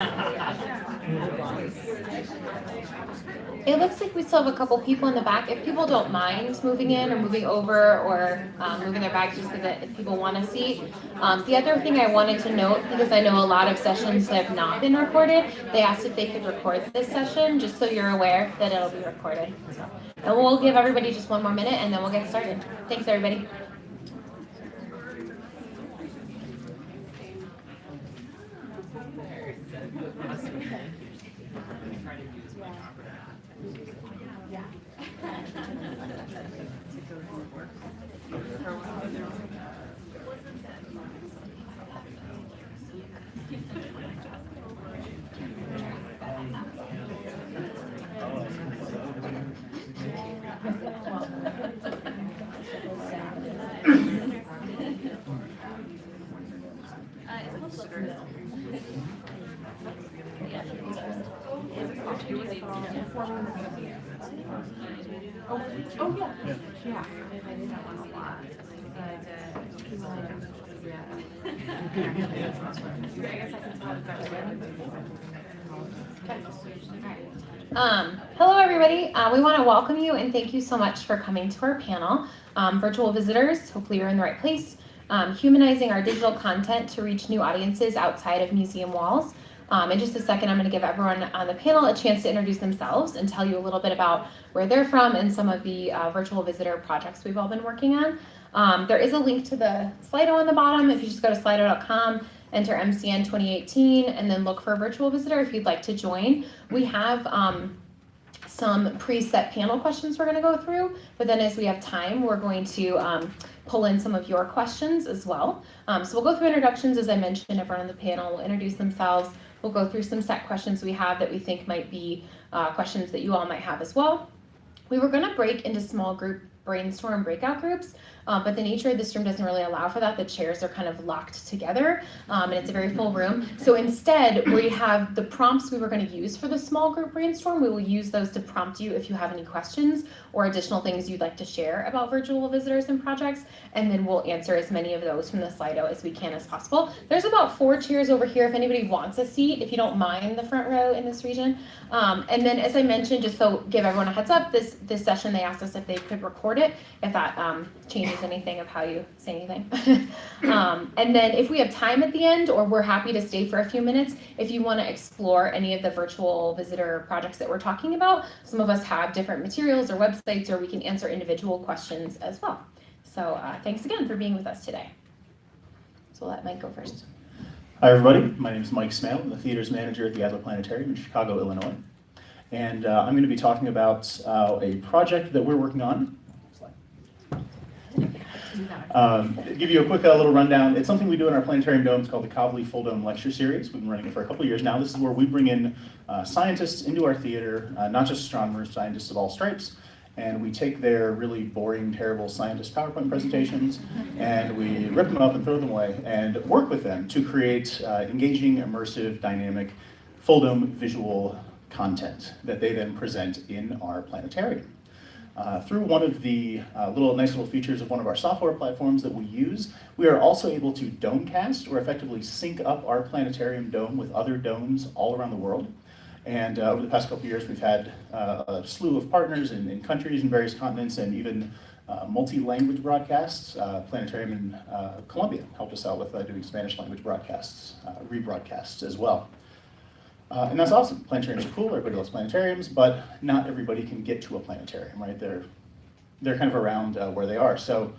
It looks like we still have a couple people in the back. If people don't mind moving in or moving over or moving their bags just so that if people want to see. The other thing I wanted to note, because I know a lot of sessions have not been recorded, they asked if they could record this session, just so you're aware that it'll be recorded. And we'll give everybody just one more minute and then we'll get started. Thanks, everybody. Hello, everybody. We want to welcome you and thank you so much for coming to our panel. Virtual visitors, hopefully you're in the right place. Humanizing our digital content to reach new audiences outside of museum walls. In just a second, I'm going to give everyone on the panel a chance to introduce themselves and tell you a little bit about where they're from and some of the virtual visitor projects we've all been working on. There is a link to the Slido on the bottom. If you just go to slido.com, enter MCN 2018, and then look for a virtual visitor if you'd like to join. We have some preset panel questions we're going to go through, but then as we have time, we're going to pull in some of your questions as well. So we'll go through introductions. As I mentioned, everyone on the panel will introduce themselves. We'll go through some set questions we have that we think might be questions that you all might have as well. We were going to break into small group brainstorm breakout groups, but the nature of this room doesn't really allow for that. The chairs are kind of locked together, and it's a very full room. So instead, we have the prompts we were going to use for the small group brainstorm. We will use those to prompt you if you have any questions or additional things you'd like to share about virtual visitors and projects, and then we'll answer as many of those from the Slido as we can as possible. There's about 4 chairs over here if anybody wants a seat, if you don't mind the front row in this region. And then, as I mentioned, just so give everyone a heads up, this session they asked us if they could record it, if that changes anything of how you say anything. And then if we have time at the end, or we're happy to stay for a few minutes, if you want to explore any of the virtual visitor projects that we're talking about, some of us have different materials or websites, or we can answer individual questions as well. So thanks again for being with us today. So we'll let Mike go first. Hi, everybody. My name is Mike Smail. I'm the theaters manager at the Adler Planetarium in Chicago, Illinois. And I'm going to be talking about a project that we're working on. Give you a quick little rundown. It's something we do in our planetarium domes called the Kavli Full Dome Lecture Series. We've been running it for a couple of years now. This is where we bring in scientists into our theater, not just astronomers, scientists of all stripes, and we take their really boring, terrible scientist PowerPoint presentations and we rip them up and throw them away and work with them to create engaging, immersive, dynamic, full dome visual content that they then present in our planetarium. Through one of the nice little features of one of our software platforms that we use, we are also able to domecast, or effectively sync up our planetarium dome with other domes all around the world. And over the past couple of years, we've had a slew of partners in countries in various continents, and even multi-language broadcasts. Planetarium in Colombia helped us out with doing Spanish language broadcasts, rebroadcasts as well. And that's awesome. Planetariums are cool, everybody loves planetariums, but not everybody can get to a planetarium, right? They're kind of around where they are. So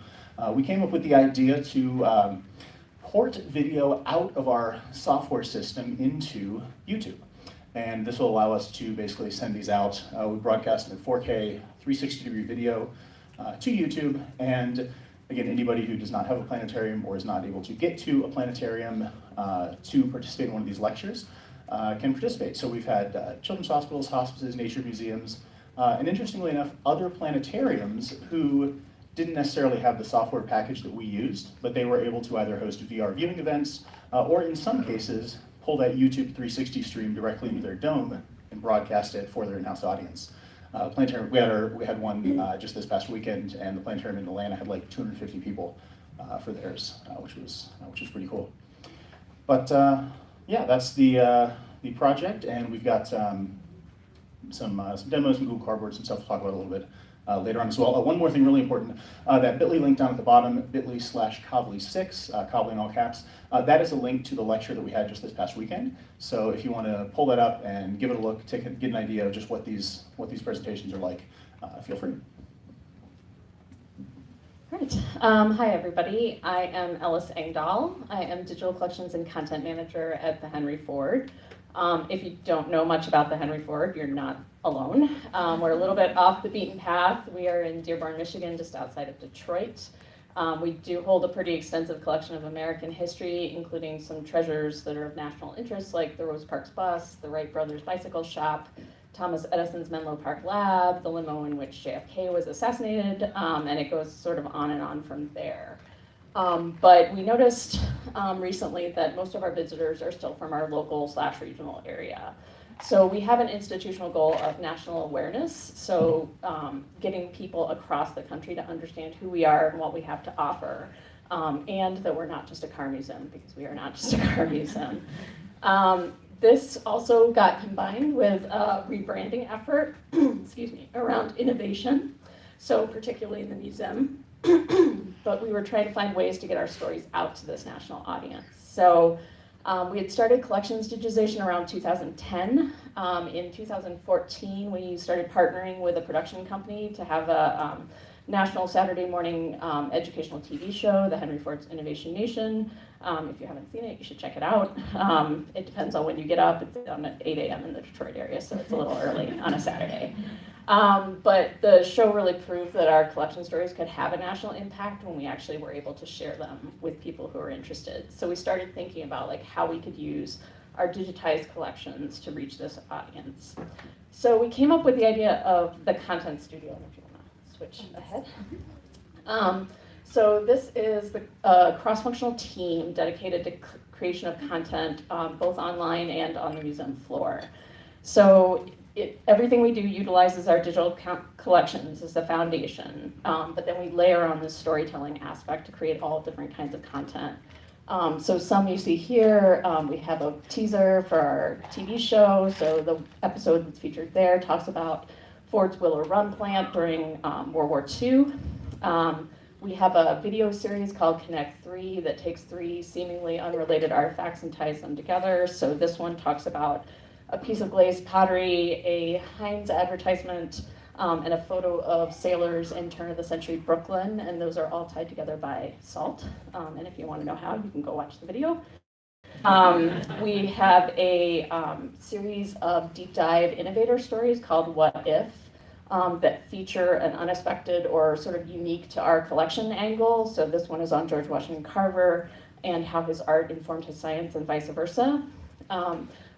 we came up with the idea to port video out of our software system into YouTube. And this will allow us to basically send these out. We broadcast in 4K 360-degree video to YouTube. And again, anybody who does not have a planetarium or is not able to get to a planetarium to participate in one of these lectures can participate. So we've had children's hospitals, hospices, nature museums, and interestingly enough, other planetariums who didn't necessarily have the software package that we used, but they were able to either host VR viewing events, or in some cases, pull that YouTube 360 stream directly into their dome and broadcast it for their in-house audience. Planetarium, we had one just this past weekend, and the planetarium in Atlanta had like 250 people for theirs, which was pretty cool. But yeah, that's the the project, and we've got some demos, some Google Cardboard, some stuff to talk about a little bit later on as well. One more thing really important, that bit.ly link down at the bottom, bit.ly/Kavli6, Kavli in all caps, that is a link to the lecture that we had just this past weekend. So if you want to pull that up and give it a look, get an idea of just what these presentations are like, feel free. Great. Hi, everybody. I am Ellice Engdahl. I am Digital Collections and Content Manager at the Henry Ford. If you don't know much about the Henry Ford, you're not alone. We're a little bit off the beaten path. We are in Dearborn, Michigan, just outside of Detroit. We do hold a pretty extensive collection of American history, including some treasures that are of national interest, like the Rose Parks Bus, the Wright Brothers Bicycle Shop, Thomas Edison's Menlo Park Lab, the limo in which JFK was assassinated, and it goes sort of on and on from there. But we noticed recently that most of our visitors are still from our local/regional area. So we have an institutional goal of national awareness, so getting people across the country to understand who we are and what we have to offer, and that we're not just a car museum, because we are not just a car museum. This also got combined with a rebranding effort, excuse me, around innovation, so particularly in the museum. But we were trying to find ways to get our stories out to this national audience. So we had started collections digitization around 2010. In 2014, we started partnering with a production company to have a national Saturday morning educational TV show, the Henry Ford's Innovation Nation. If you haven't seen it, you should check it out. It depends on when you get up. It's on at 8 a.m. in the Detroit area, so it's a little early on a Saturday. But the show really proved that our collection stories could have a national impact when we actually were able to share them with people who are interested. So we started thinking about like how we could use our digitized collections to reach this audience. So we came up with the idea of the content studio, if you want to switch ahead. So this is the cross-functional team dedicated to creation of content, both online and on the museum floor. So everything we do utilizes our digital collections as the foundation, but then we layer on this storytelling aspect to create all different kinds of content. So some you see here, we have a teaser for our TV show. So the episode that's featured there talks about Ford's Willow Run plant during World War II. We have a video series called Connect 3 that takes 3 seemingly unrelated artifacts and ties them together. So this one talks about a piece of glazed pottery, a Heinz advertisement, and a photo of sailors in turn-of-the-century Brooklyn, and those are all tied together by salt. And if you want to know how, you can go watch the video. We have a series of deep dive innovator stories called What If, that feature an unexpected or sort of unique to our collection angle. So this one is on George Washington Carver and how his art informed his science and vice versa.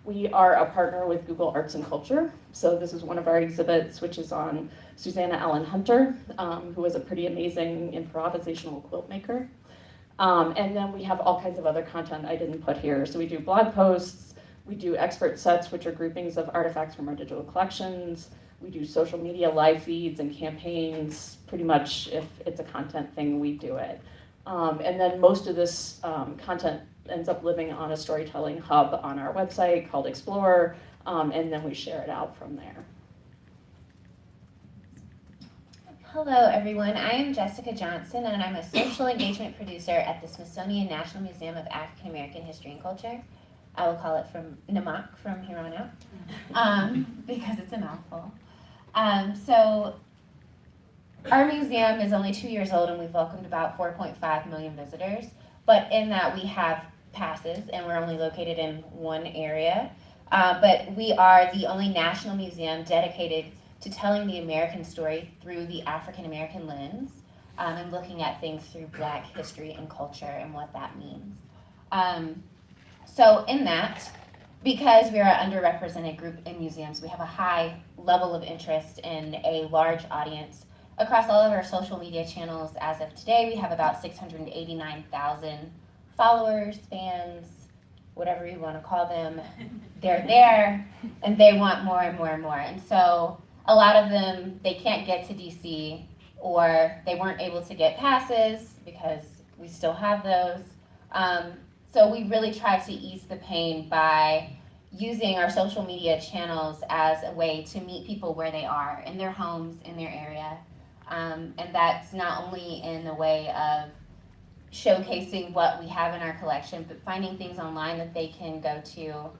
We are a partner with Google Arts and Culture. So this is one of our exhibits, which is on Susanna Allen Hunter, who is a pretty amazing improvisational quilt maker. And then we have all kinds of other content I didn't put here. So we do blog posts, we do expert sets, which are groupings of artifacts from our digital collections. We do social media live feeds and campaigns. Pretty much if it's a content thing, we do it. And then most of this content ends up living on a storytelling hub on our website called Explore, and then we share it out from there. Hello everyone, I am Jessica Johnson and I'm a social engagement producer at the Smithsonian National Museum of African American History and Culture. I will call it from NAMAC from here on out, because it's a mouthful. So our museum is only 2 years old and we've welcomed about 4.5 million visitors, but in that we have passes and we're only located in one area, but we are the only national museum dedicated to telling the American story through the African American lens, and looking at things through Black history and culture and what that means. So in that, because we are an underrepresented group in museums, we have a high level of interest in a large audience across all of our social media channels. As of today, we have about 689,000 followers, fans, whatever you want to call them. They're there and they want more and more and more. And so a lot of them, they can't get to DC or they weren't able to get passes because we still have those. So we really try to ease the pain by using our social media channels as a way to meet people where they are, in their homes, in their area. And that's not only in the way of showcasing what we have in our collection, but finding things online that they can go to,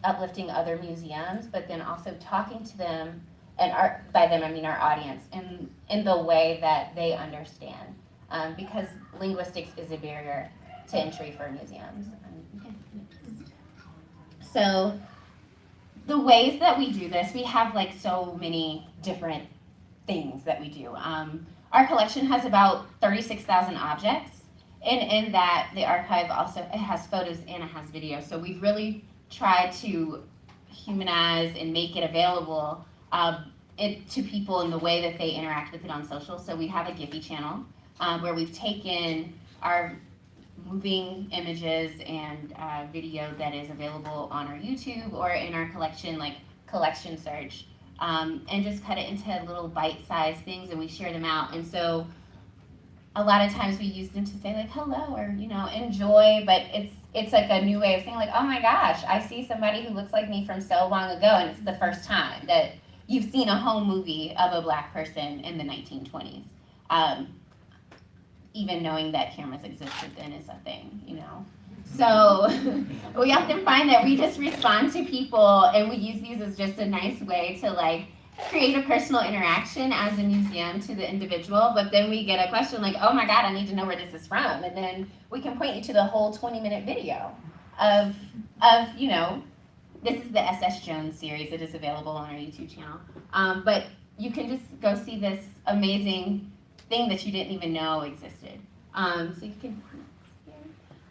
uplifting other museums, but then also talking to them, and by them I mean our audience, in the way that they understand. Because linguistics is a barrier to entry for museums. So the ways that we do this, we have like so many different things that we do. Our collection has about 36,000 objects, and in that the archive also, it has photos and it has video. So we've really tried to humanize and make it available to people in the way that they interact with it on social. So we have a Giphy channel where we've taken our moving images and video that is available on our YouTube or in our collection, like collection search, and just cut it into little bite-sized things, and we share them out. And so a lot of times we use them to say like hello or enjoy, but it's like a new way of saying like, oh my gosh, I see somebody who looks like me from so long ago, and it's the first time that you've seen a home movie of a Black person in the 1920s. Even knowing that cameras existed then is a thing, So we often find that we just respond to people, and we use these as just a nice way to like create a personal interaction as a museum to the individual, but then we get a question like, oh my God, I need to know where this is from. And then we can point you to the whole 20-minute video of this is the S.S. Jones series. It is available on our YouTube channel. But you can just go see this amazing thing that you didn't even know existed. So you can.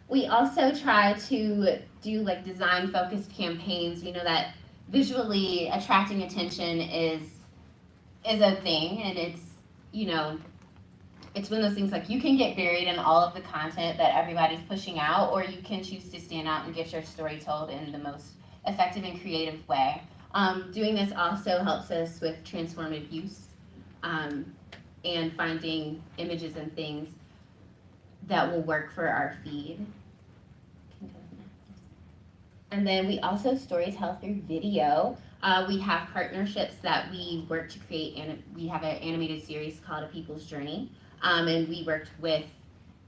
We also try to do like design-focused campaigns. That visually attracting attention is a thing, and it's it's one of those things like you can get buried in all of the content that everybody's pushing out, or you can choose to stand out and get your story told in the most effective and creative way. Doing this also helps us with transformative use. And finding images and things that will work for our feed. And then we also storytell through video. We have partnerships that we work to create, and we have an animated series called A People's Journey, and we worked with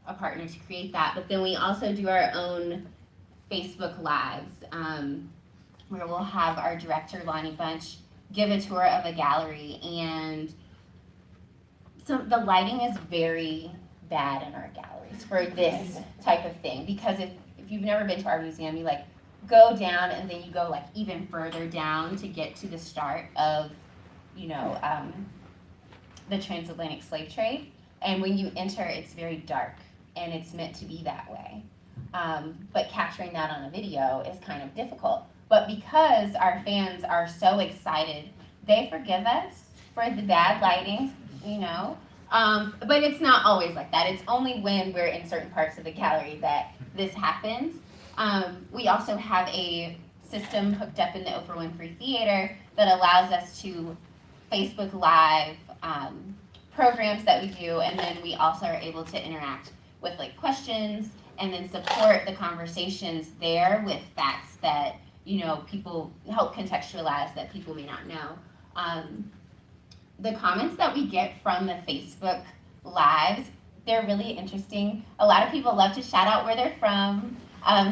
a partner to create that. But then we also do our own Facebook Lives, where we'll have our director, Lonnie Bunch, give a tour of a gallery, and so the lighting is very bad in our galleries for this type of thing, because if you've never been to our museum, you like go down and then you go like even further down to get to the start of the transatlantic slave trade, and when you enter it's very dark, and it's meant to be that way, but capturing that on a video is kind of difficult. But because our fans are so excited, they forgive us for the bad lighting, but it's not always like that. It's only when we're in certain parts of the gallery that this happens. We also have a system hooked up in the Oprah Winfrey Theater that allows us to Facebook Live programs that we do, and then we also are able to interact with like questions and then support the conversations there with facts that people help contextualize that people may not know. The comments that we get from the Facebook Lives, they're really interesting. A lot of people love to shout out where they're from,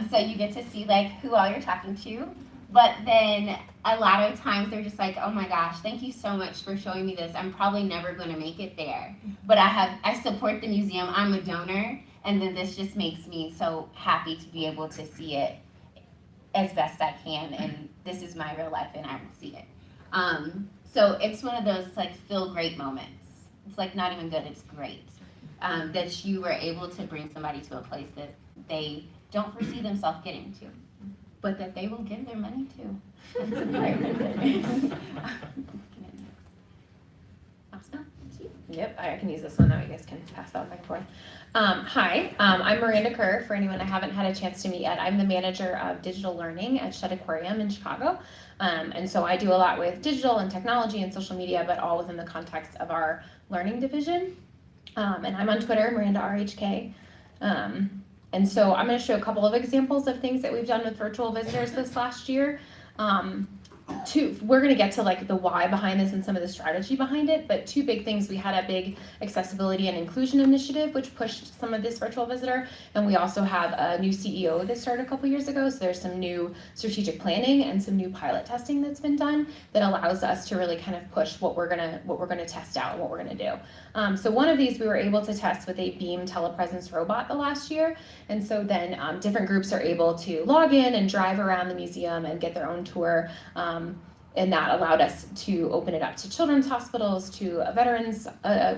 so you get to see like who all you're talking to. But then a lot of times they're just like, oh my gosh, thank you so much for showing me this. I'm probably never going to make it there, but I support the museum. I'm a donor, and then this just makes me so happy to be able to see it as best I can, and this is my real life, and I will see it. So it's one of those like feel great moments. It's like not even good, it's great. That you were able to bring somebody to a place that they don't foresee themselves getting to, but that they will give their money to. That's a part of it. Awesome. Yep, I can use this one, that way you guys can pass that back and forth. Hi, I'm Miranda Kerr, for anyone I haven't had a chance to meet yet. I'm the manager of digital learning at Shedd Aquarium in Chicago. And so I do a lot with digital and technology and social media, but all within the context of our learning division. And I'm on Twitter, Miranda RHK. And so I'm going to show a couple of examples of things that we've done with virtual visitors this last year. We're going to get to like the why behind this and some of the strategy behind it, but two big things. We had a big accessibility and inclusion initiative, which pushed some of this virtual visitor, and we also have a new CEO that started a couple years ago, so there's some new strategic planning and some new pilot testing that's been done that allows us to really kind of push what we're gonna test out and what we're gonna do. So one of these we were able to test with a Beam telepresence robot the last year, and so then different groups are able to log in and drive around the museum and get their own tour. And that allowed us to open it up to children's hospitals, to veterans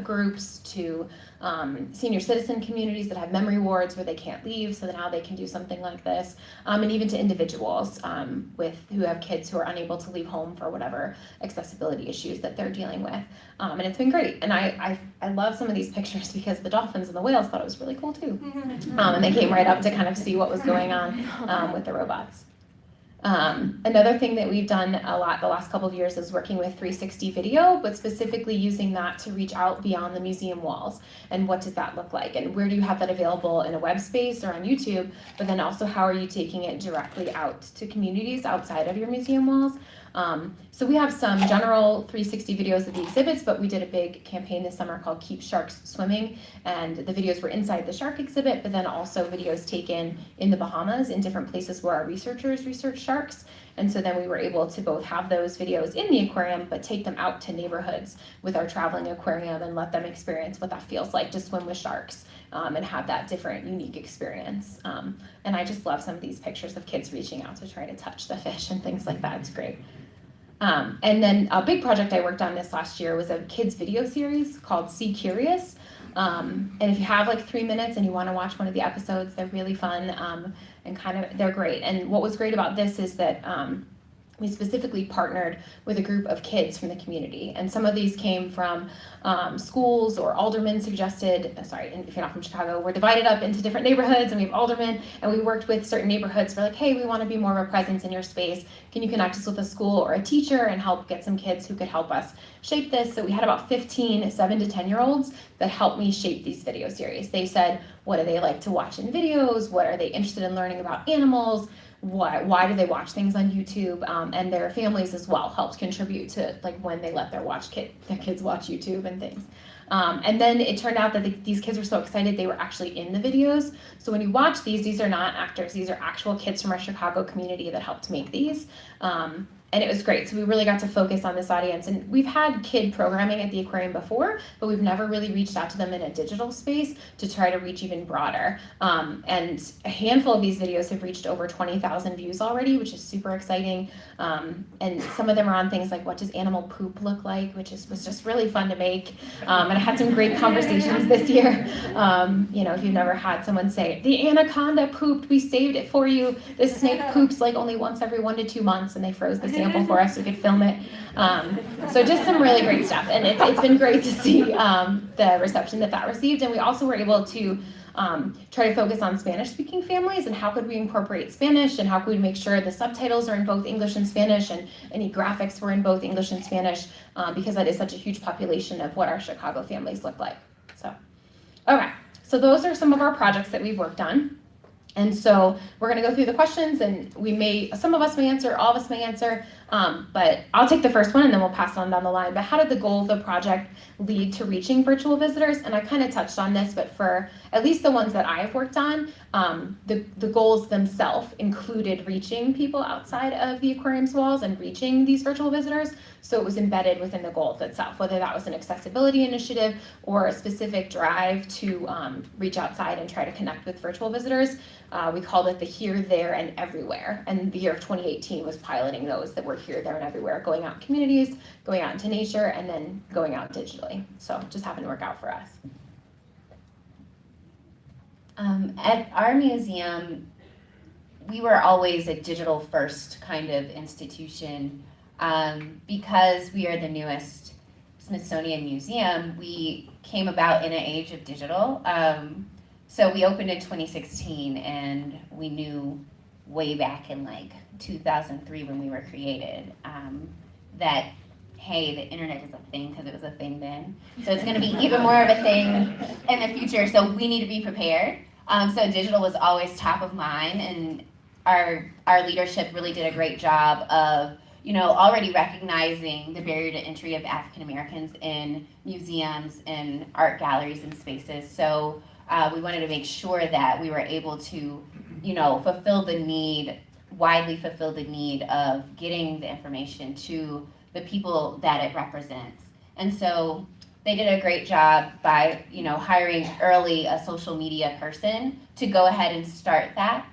groups, to senior citizen communities that have memory wards where they can't leave, so that now they can do something like this, and even to individuals who have kids who are unable to leave home for whatever accessibility issues that they're dealing with. And it's been great. And I love some of these pictures because the dolphins and the whales thought it was really cool too. And they came right up to kind of see what was going on with the robots. Another thing that we've done a lot the last couple of years is working with 360 video, but specifically using that to reach out beyond the museum walls. And what does that look like? And where do you have that available in a web space or on YouTube? But then also, how are you taking it directly out to communities outside of your museum walls? So we have some general 360 videos of the exhibits, but we did a big campaign this summer called Keep Sharks Swimming, and the videos were inside the shark exhibit, but then also videos taken in the Bahamas in different places where our researchers research sharks. And so then we were able to both have those videos in the aquarium, but take them out to neighborhoods with our traveling aquarium and let them experience what that feels like to swim with sharks. And have that different, unique experience. And I just love some of these pictures of kids reaching out to try to touch the fish and things like that. It's great. And then a big project I worked on this last year was a kids video series called Sea Curious. And if you have like 3 minutes and you want to watch one of the episodes, they're really fun and they're great. And what was great about this is that we specifically partnered with a group of kids from the community. And some of these came from schools or aldermen suggested, if you're not from Chicago, we're divided up into different neighborhoods and we have aldermen, and we worked with certain neighborhoods. We're like, hey, we want to be more of a presence in your space. Can you connect us with a school or a teacher and help get some kids who could help us shape this? So we had about 15 7 to 10-year-olds that helped me shape these video series. They said, what do they like to watch in videos? What are they interested in learning about animals? Why do they watch things on YouTube? And their families as well helped contribute to like when they let their kids watch YouTube and things. And then it turned out that these kids were so excited they were actually in the videos. So when you watch these are not actors, these are actual kids from our Chicago community that helped make these. And it was great. So we really got to focus on this audience. And we've had kid programming at the aquarium before, but we've never really reached out to them in a digital space to try to reach even broader. And a handful of these videos have reached over 20,000 views already, which is super exciting. And some of them are on things like, what does animal poop look like, which was just really fun to make. And I had some great conversations this year. If you've never had someone say, the anaconda pooped, we saved it for you. This snake poops like only once every 1 to 2 months, and they froze the sample for us so we could film it. So just some really great stuff. And it's been great to see the reception that received. And we also were able to try to focus on Spanish-speaking families and how could we incorporate Spanish and how could we make sure the subtitles are in both English and Spanish and any graphics were in both English and Spanish because that is such a huge population of what our Chicago families look like. So those are some of our projects that we've worked on. And so we're going to go through the questions, and some of us may answer, all of us may answer, but I'll take the first one and then we'll pass it on down the line. But how did the goal of the project lead to reaching virtual visitors? And I kind of touched on this, but for at least the ones that I have worked on, the goals themselves included reaching people outside of the aquarium's walls and reaching these virtual visitors. So it was embedded within the goals itself, whether that was an accessibility initiative or a specific drive to reach outside and try to connect with virtual visitors. We called it the here, there, and everywhere. And the year of 2018 was piloting those that were here, there, and everywhere, going out in communities, going out into nature, and then going out digitally. So it just happened to work out for us. At our museum, we were always a digital first kind of institution. Because we are the newest Smithsonian museum, we came about in an age of digital. So we opened in 2016, and we knew way back in like 2003 when we were created that, hey, the internet is a thing because it was a thing then. So it's going to be even more of a thing in the future. So we need to be prepared. So digital was always top of mind, and our leadership really did a great job of, already recognizing the barrier to entry of African Americans in museums and art galleries and spaces. So we wanted to make sure that we were able to, widely fulfill the need of getting the information to the people that it represents. And so they did a great job by, hiring early a social media person to go ahead and start that,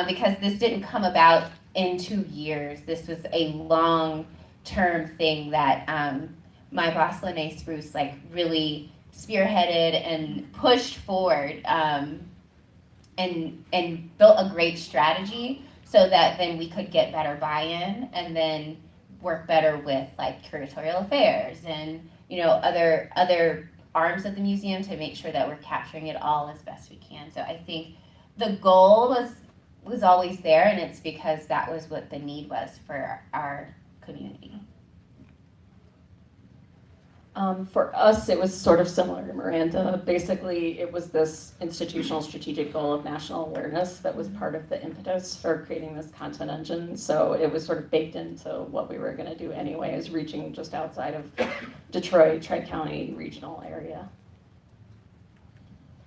because this didn't come about in 2 years. This was a long-term thing that my boss, Lene Spruce, really spearheaded and pushed forward, and built a great strategy so that then we could get better buy-in and then work better with curatorial affairs and other arms of the museum to make sure that we're capturing it all as best we can. So I think the goal was always there, and it's because that was what the need was for our community. For us, it was sort of similar to Miranda. Basically, it was this institutional strategic goal of national awareness that was part of the impetus for creating this content engine. So it was sort of baked into what we were going to do anyway, is reaching just outside of Detroit, Tri-County regional area.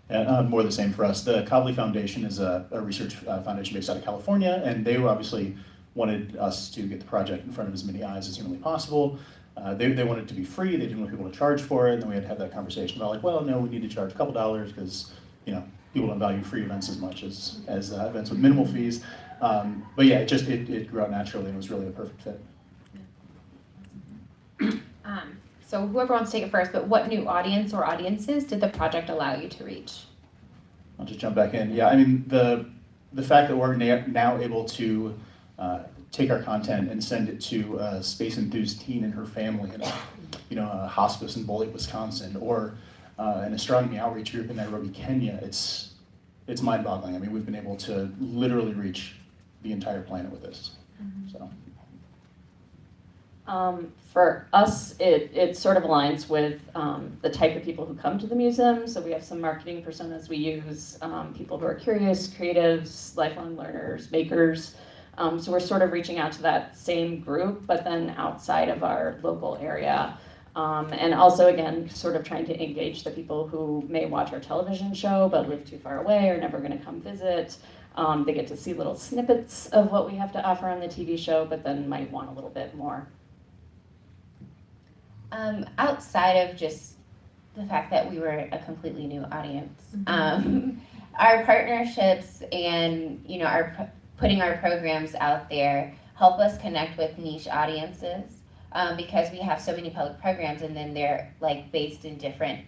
And more the same for us. The Kavli Foundation is a research foundation based out of California, and they obviously wanted us to get the project in front of as many eyes as humanly possible. They wanted it to be free. They didn't want people to charge for it. And then we had to have that conversation about well, no, we need to charge a couple dollars because people don't value free events as much as events with minimal fees. But yeah, it grew out naturally and was really a perfect fit. So whoever wants to take it first, but what new audience or audiences did the project allow you to reach? I'll just jump back in. Yeah, I mean the fact that we're now able to take our content and send it to a space enthused teen and her family in a hospice in Bollier, Wisconsin, or an astronomy outreach group in Nairobi, Kenya, it's mind-boggling. I mean, we've been able to literally reach the entire planet with this. So. For us, it sort of aligns with the type of people who come to the museum. So we have some marketing personas we use, people who are curious, creatives, lifelong learners, makers. So we're sort of reaching out to that same group, but then outside of our local area. And also, again, sort of trying to engage the people who may watch our television show but live too far away or never going to come visit. They get to see little snippets of what we have to offer on the TV show, but then might want a little bit more. Outside of just the fact that we were a completely new audience, our partnerships and our putting our programs out there help us connect with niche audiences, because we have so many public programs and then they're based in different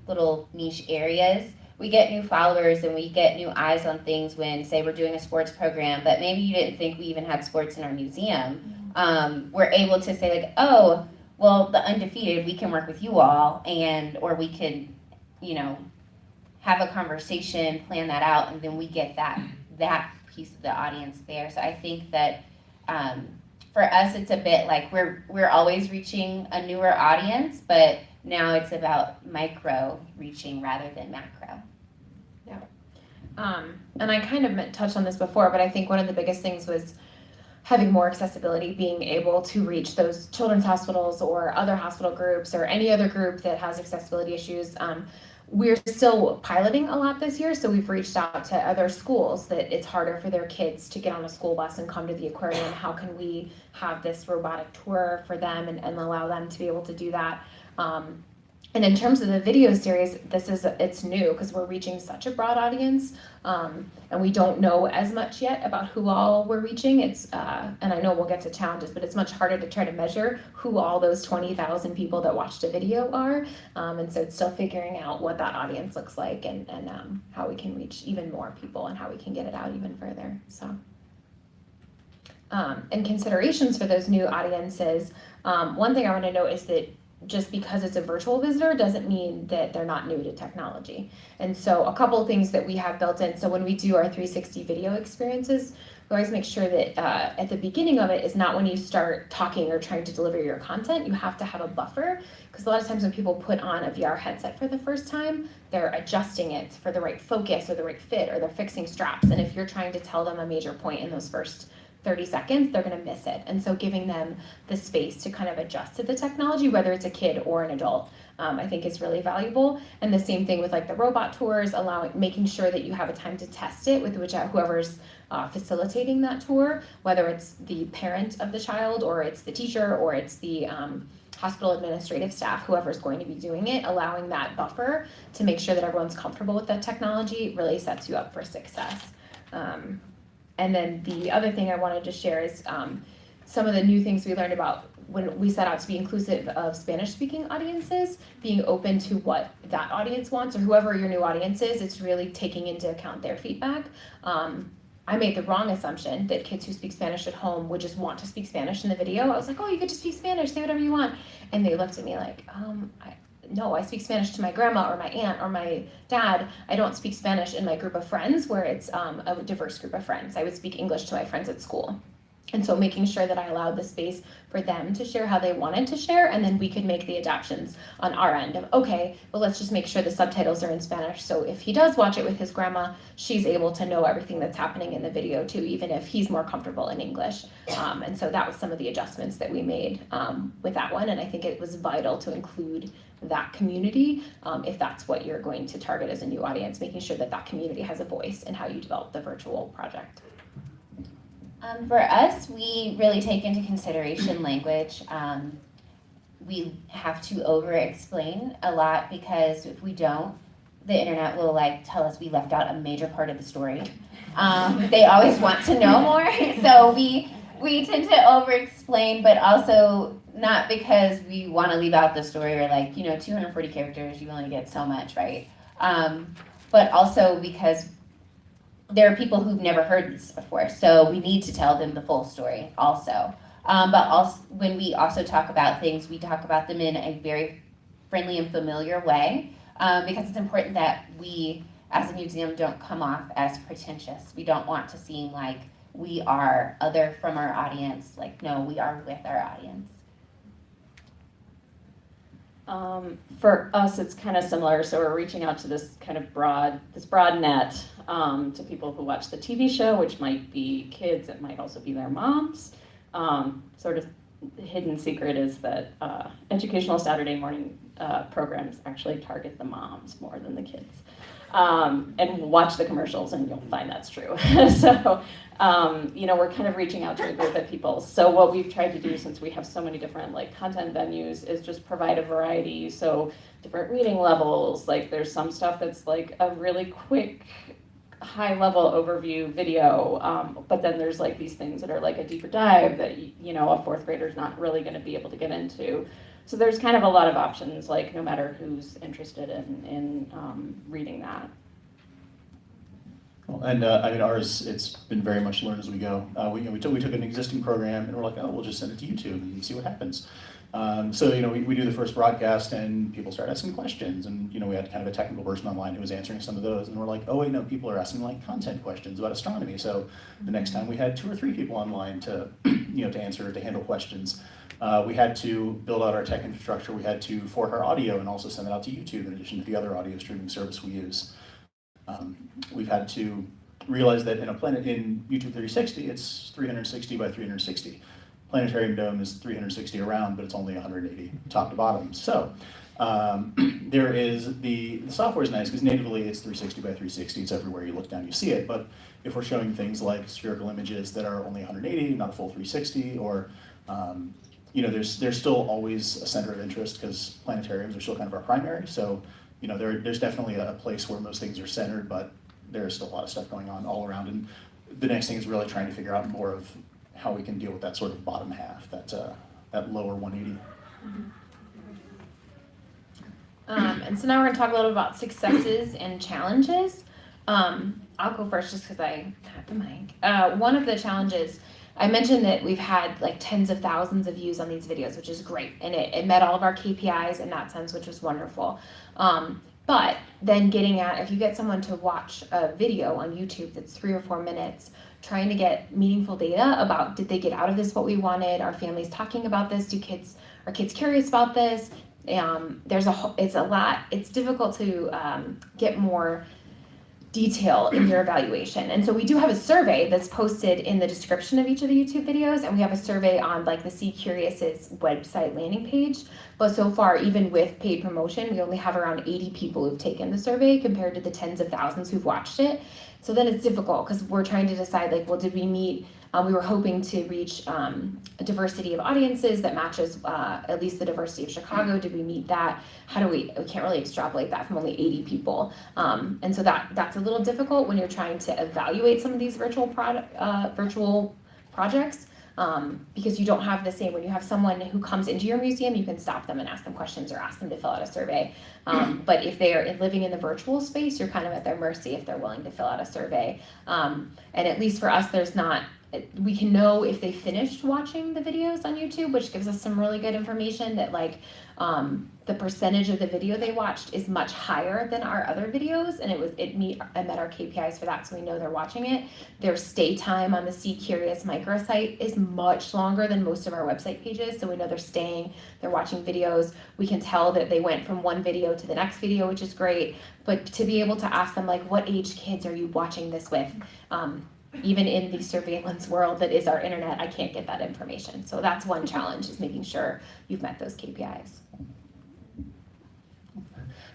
little niche areas. We get new followers and we get new eyes on things when, say, we're doing a sports program, but maybe you didn't think we even had sports in our museum. We're able to say oh, well, the Undefeated, we can work with you all, or we can, have a conversation, plan that out, and then we get that piece of the audience there. So I think that for us, it's a bit we're always reaching a newer audience, but now it's about micro reaching rather than macro. Yeah. And I kind of touched on this before, but I think one of the biggest things was having more accessibility, being able to reach those children's hospitals or other hospital groups or any other group that has accessibility issues. We're still piloting a lot this year, so we've reached out to other schools that it's harder for their kids to get on a school bus and come to the aquarium. How can we have this robotic tour for them and allow them to be able to do that? And in terms of the video series, it's new because we're reaching such a broad audience, and we don't know as much yet about who all we're reaching. And I know we'll get to challenges, but it's much harder to try to measure who all those 20,000 people that watched a video are. And so it's still figuring out what that audience looks like and how we can reach even more people and how we can get it out even further. So. And considerations for those new audiences, one thing I want to note is that just because it's a virtual visitor doesn't mean that they're not new to technology. And so a couple of things that we have built in. So when we do our 360 video experiences, we always make sure that at the beginning of it is not when you start talking or trying to deliver your content. You have to have a buffer, because a lot of times when people put on a VR headset for the first time, they're adjusting it for the right focus or the right fit, or they're fixing straps. And if you're trying to tell them a major point in those first 30 seconds, they're going to miss it. And so giving them the space to kind of adjust to the technology, whether it's a kid or an adult, I think is really valuable. And the same thing with like the robot tours, making sure that you have a time to test it with whoever's facilitating that tour, whether it's the parent of the child, or it's the teacher, or it's the hospital administrative staff, whoever's going to be doing it. Allowing that buffer to make sure that everyone's comfortable with that technology really sets you up for success. And then the other thing I wanted to share is some of the new things we learned about when we set out to be inclusive of Spanish-speaking audiences, being open to what that audience wants, or whoever your new audience is. It's really taking into account their feedback. I made the wrong assumption that kids who speak Spanish at home would just want to speak Spanish in the video. I was like, oh, you could just speak Spanish, say whatever you want. And they looked at me like, no, I speak Spanish to my grandma or my aunt or my dad. I don't speak Spanish in my group of friends where it's a diverse group of friends. I would speak English to my friends at school. And so making sure that I allowed the space for them to share how they wanted to share, and then we could make the adaptations on our end of, okay, well, let's just make sure the subtitles are in Spanish. So if he does watch it with his grandma, she's able to know everything that's happening in the video too, even if he's more comfortable in English. And so that was some of the adjustments that we made with that one. And I think it was vital to include that community if that's what you're going to target as a new audience, making sure that that community has a voice in how you develop the virtual project. For us, we really take into consideration language. We have to over-explain a lot, because if we don't, the internet will tell us we left out a major part of the story. They always want to know more, so we tend to over-explain, but also not because we want to leave out the story, or 240 characters, you only get so much, right? But also because there are people who've never heard this before, so we need to tell them the full story also. But also, when we also talk about things, we talk about them in a very friendly and familiar way, because it's important that we, as a museum, don't come off as pretentious. We don't want to seem like we are other from our audience. No, we are with our audience. For us, it's kind of similar. So we're reaching out to this kind of broad net to people who watch the TV show, which might be kids, it might also be their moms. Sort of the hidden secret is that educational Saturday morning programs actually target the moms more than the kids. And watch the commercials and you'll find that's true. So, we're kind of reaching out to a group of people. So what we've tried to do, since we have so many different content venues, is just provide a variety. So different reading levels, there's some stuff that's a really quick, high level overview video. But then there's these things that are a deeper dive that, a fourth grader's not really going to be able to get into. So there's kind of a lot of options, no matter who's interested in reading that. Well, and ours, it's been very much learn as we go. We took an existing program and we're like, oh, we'll just send it to YouTube and see what happens. So we do the first broadcast and people start asking questions, and we had kind of a technical person online who was answering some of those, and we're like, oh wait, no, people are asking content questions about astronomy. So the next time we had 2 or 3 people online to to handle questions. We had to build out our tech infrastructure. We had to fork our audio and also send it out to YouTube in addition to the other audio streaming service we use. We've had to realize that in YouTube 360, it's 360 by 360. Planetarium Dome is 360 around, but it's only 180 top to bottom. So there is the software is nice because natively it's 360 by 360. It's everywhere you look down, you see it. But if we're showing things like spherical images that are only 180, not a full 360, or there's still always a center of interest because planetariums are still kind of our primary. So there's definitely a place where most things are centered, but there's still a lot of stuff going on all around. And the next thing is really trying to figure out more of how we can deal with that sort of bottom half, that lower 180. And so now we're going to talk a little about successes and challenges. I'll go first just because I have the mic. One of the challenges, I mentioned that we've had tens of thousands of views on these videos, which is great. And it met all of our KPIs in that sense, which was wonderful. But then getting at, if you get someone to watch a video on YouTube that's 3 or 4 minutes, trying to get meaningful data about, did they get out of this what we wanted? Are families talking about this? Are kids curious about this? It's difficult to get more detail in your evaluation. And so we do have a survey that's posted in the description of each of the YouTube videos, and we have a survey on like the See Curious's website landing page. But so far, even with paid promotion, we only have around 80 people who've taken the survey compared to the tens of thousands who've watched it. So then it's difficult because we're trying to decide, like, well, did we meet, we were hoping to reach a diversity of audiences that matches at least the diversity of Chicago. Did we meet that? We can't really extrapolate that from only 80 people. And so that's a little difficult when you're trying to evaluate some of these virtual projects. Because you don't have the same, when you have someone who comes into your museum, you can stop them and ask them questions or ask them to fill out a survey. But if they are living in the virtual space, you're kind of at their mercy if they're willing to fill out a survey. And at least for us, we can know if they finished watching the videos on YouTube, which gives us some really good information that like the percentage of the video they watched is much higher than our other videos, and I met our KPIs for that, so we know they're watching it. Their stay time on the See Curious microsite is much longer than most of our website pages, so we know they're watching videos. We can tell that they went from one video to the next video, which is great, but to be able to ask them like, what age kids are you watching this with? Even in the surveillance world that is our internet, I can't get that information. So that's one challenge, is making sure you've met those KPIs.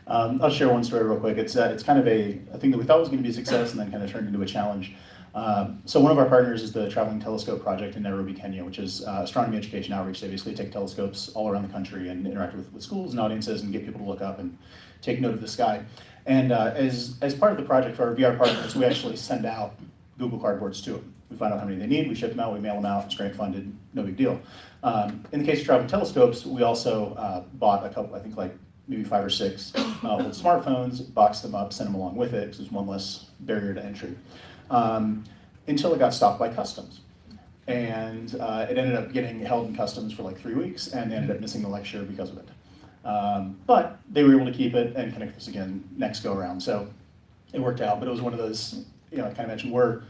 I'll share one story real quick. It's kind of a thing that we thought was going to be a success and then kind of turned into a challenge. So one of our partners is the Traveling Telescope Project in Nairobi, Kenya, which is astronomy education outreach. They basically take telescopes all around the country and interact with schools and audiences and get people to look up and take note of the sky. And as part of the project for our VR partners, we actually send out Google Cardboards to them. We find out how many they need, we ship them out, we mail them out, it's grant funded, no big deal. In the case of traveling telescopes, we also bought a couple, I think like maybe 5 or 6 old smartphones, boxed them up, sent them along with it, because there's one less barrier to entry, until it got stopped by customs. And it ended up getting held in customs for like 3 weeks, and they ended up missing the lecture because of it. But they were able to keep it and connect us again next go around. So it worked out, but it was one of those, I kind of mentioned, we're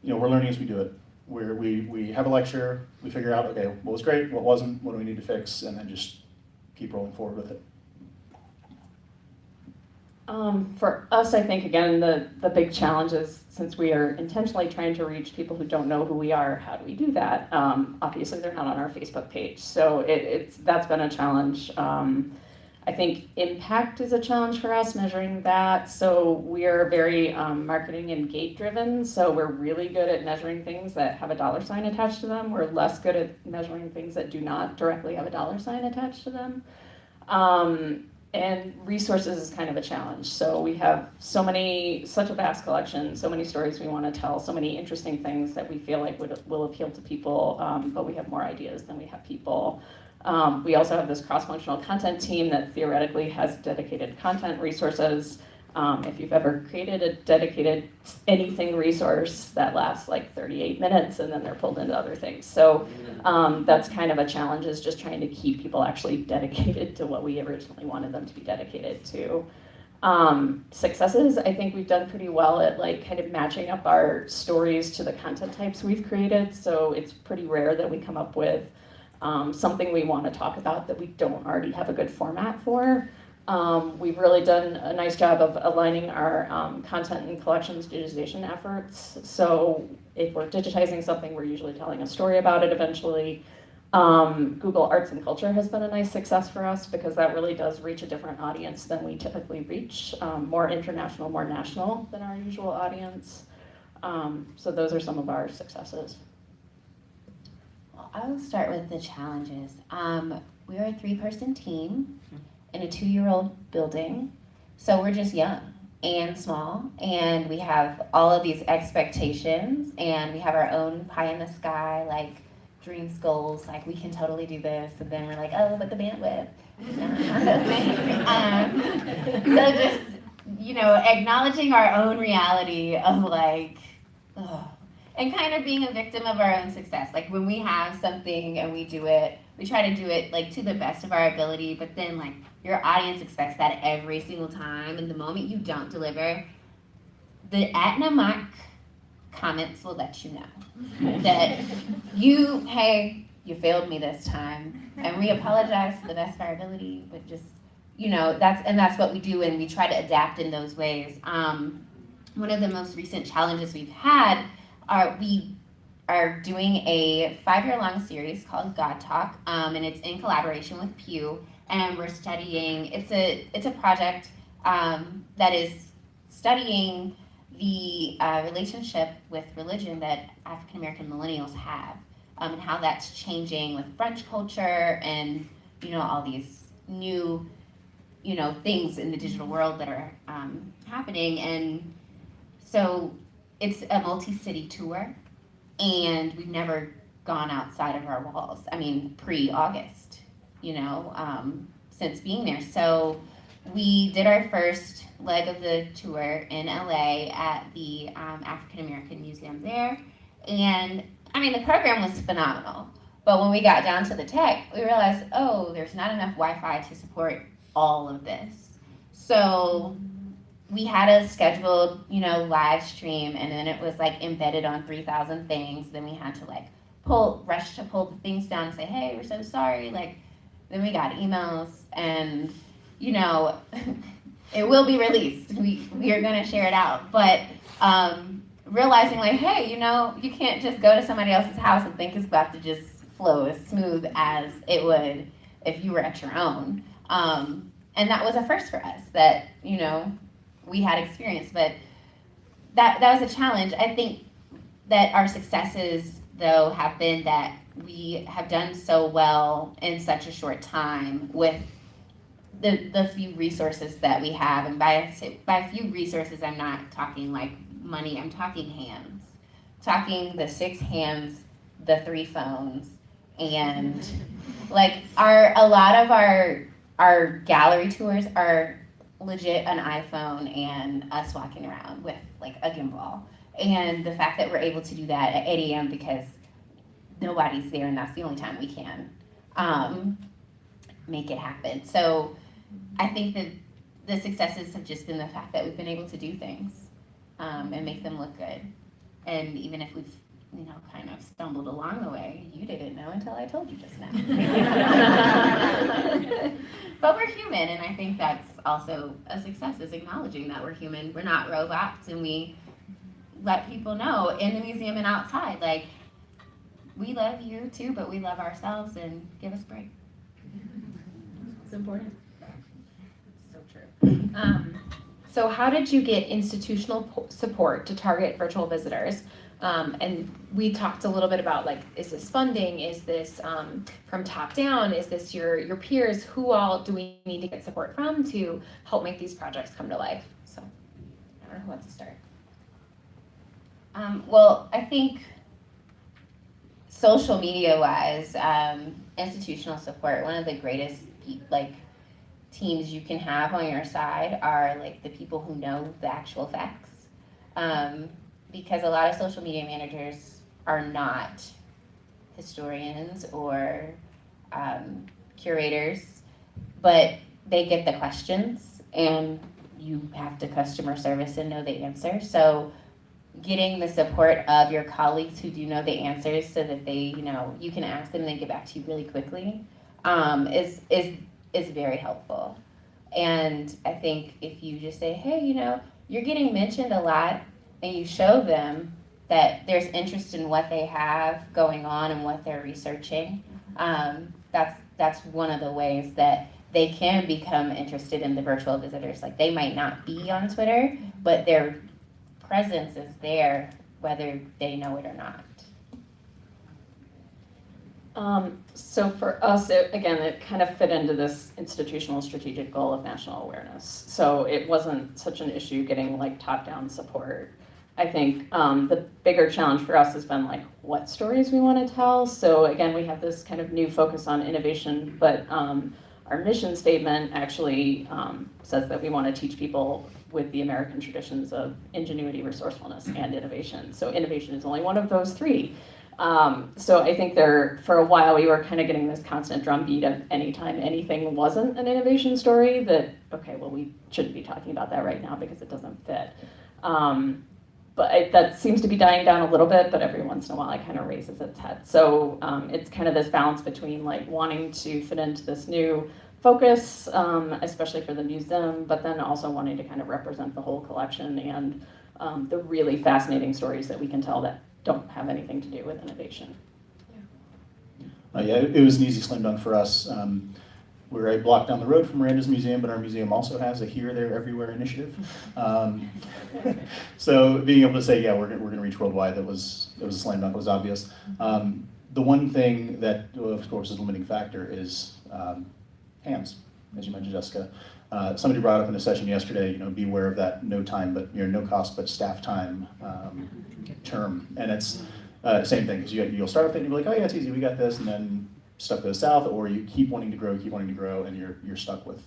learning as we do it. We have a lecture, we figure out, okay, what was great, what wasn't, what do we need to fix, and then just keep rolling forward with it. For us, I think, again, the big challenge is, since we are intentionally trying to reach people who don't know who we are, how do we do that? Obviously, they're not on our Facebook page, so that's been a challenge. I think impact is a challenge for us, measuring that. So we are very marketing and gate driven. So we're really good at measuring things that have a dollar sign attached to them. We're less good at measuring things that do not directly have a dollar sign attached to them. And resources is kind of a challenge. So we have such a vast collection, so many stories we want to tell, so many interesting things that we feel like will appeal to people, but we have more ideas than we have people. We also have this cross-functional content team that theoretically has dedicated content resources. If you've ever created a dedicated anything resource, that lasts like 38 minutes and then they're pulled into other things. So that's kind of a challenge, is just trying to keep people actually dedicated to what we originally wanted them to be dedicated to. Successes, I think we've done pretty well at like kind of matching up our stories to the content types we've created. So it's pretty rare that we come up with something we want to talk about that we don't already have a good format for. We've really done a nice job of aligning our content and collections digitization efforts. So if we're digitizing something, we're usually telling a story about it eventually. Google Arts and Culture has been a nice success for us, because that really does reach a different audience than we typically reach, more international, more national than our usual audience. So those are some of our successes. I'll start with the challenges. We are a 3-person team in a 2-year-old building, so we're just young and small, and we have all of these expectations, and we have our own pie in the sky, like dreams, goals, like we can totally do this, and then we're like, oh, but the bandwidth. So just, acknowledging our own reality of like, oh, and kind of being a victim of our own success. Like when we have something and we do it, we try to do it like to the best of our ability, but then like your audience expects that every single time, and the moment you don't deliver, the at Namak comments will let you know that hey, you failed me this time, and we apologize to the best of our ability, but just, that's what we do, and we try to adapt in those ways. One of the most recent challenges we've had we are doing a 5-year-long series called God Talk, and it's in collaboration with Pew, and we're studying, it's a project that is studying the relationship with religion that African American millennials have, and how that's changing with brunch culture and all these new things in the digital world that are happening. And so it's a multi-city tour, and we've never gone outside of our walls. I mean, pre-August, since being there. So we did our first leg of the tour in LA at the African American Museum there. And I mean, the program was phenomenal. But when we got down to the tech, we realized, there's not enough Wi-Fi to support all of this. So we had a scheduled, live stream, and then it was like embedded on 3,000 things. Then we had to rush to pull the things down and say, hey, we're so sorry. Then we got emails, and it will be released. We are going to share it out. But realizing hey, you can't just go to somebody else's house and think it's about to just flow as smooth as it would if you were at your own. And that was a first for us that, we had experience. But that was a challenge. I think that our successes, though, have been that we have done so well in such a short time with the few resources that we have. And by few resources, I'm not talking money, I'm talking hands. Talking the 6 hands, the 3 phones, and a lot of our gallery tours are legit an iPhone and us walking around with a gimbal. And the fact that we're able to do that at 8 a.m. because nobody's there and that's the only time we can make it happen. So I think that the successes have just been the fact that we've been able to do things and make them look good. And even if we've kind of stumbled along the way, you didn't know until I told you just now. But we're human, and I think that's also a success, is acknowledging that we're human. We're not robots, and we let people know in the museum and outside, we love you too, but we love ourselves, and give us a break. It's important. So true. So how did you get institutional support to target virtual visitors? And we talked a little bit about is this funding? Is this from top down? Is this your peers? Who all do we need to get support from to help make these projects come to life? So I don't know who wants to start. Well, I think social media wise, institutional support, one of the greatest teams you can have on your side are the people who know the actual facts. Because a lot of social media managers are not historians or curators, but they get the questions, and you have to customer service and know the answer. So getting the support of your colleagues who do know the answers so that they, you can ask them and they get back to you really quickly is very helpful. And I think if you just say, hey, you're getting mentioned a lot, and you show them that there's interest in what they have going on and what they're researching, that's one of the ways that they can become interested in the virtual visitors. They might not be on Twitter, but their presence is there whether they know it or not. So for us, it kind of fit into this institutional strategic goal of national awareness. So it wasn't such an issue getting top-down support. I think the bigger challenge for us has been what stories we want to tell. So again, we have this kind of new focus on innovation, but our mission statement actually says that we want to teach people with the American traditions of ingenuity, resourcefulness, and innovation. So innovation is only one of those 3. So I think for a while we were kind of getting this constant drumbeat of anytime anything wasn't an innovation story that, okay, well, we shouldn't be talking about that right now because it doesn't fit. but that seems to be dying down a little bit, but every once in a while it kind of raises its head. So it's kind of this balance between like wanting to fit into this new focus, especially for the museum, but then also wanting to kind of represent the whole collection and the really fascinating stories that we can tell that don't have anything to do with innovation. Yeah, it was an easy slam dunk for us. We're a block down the road from Miranda's museum, but our museum also has a Here, There, Everywhere initiative. So being able to say, yeah, we're going to reach worldwide, it was a slam dunk, it was obvious. The one thing that, of course, is a limiting factor is hands, as you mentioned, Jessica. Somebody brought up in a session yesterday, be aware of that no time, but no cost, but staff time term. And it's same thing, because you'll start up and you'll be like, oh yeah, it's easy, we got this, and then stuff goes south, or you keep wanting to grow, and you're stuck with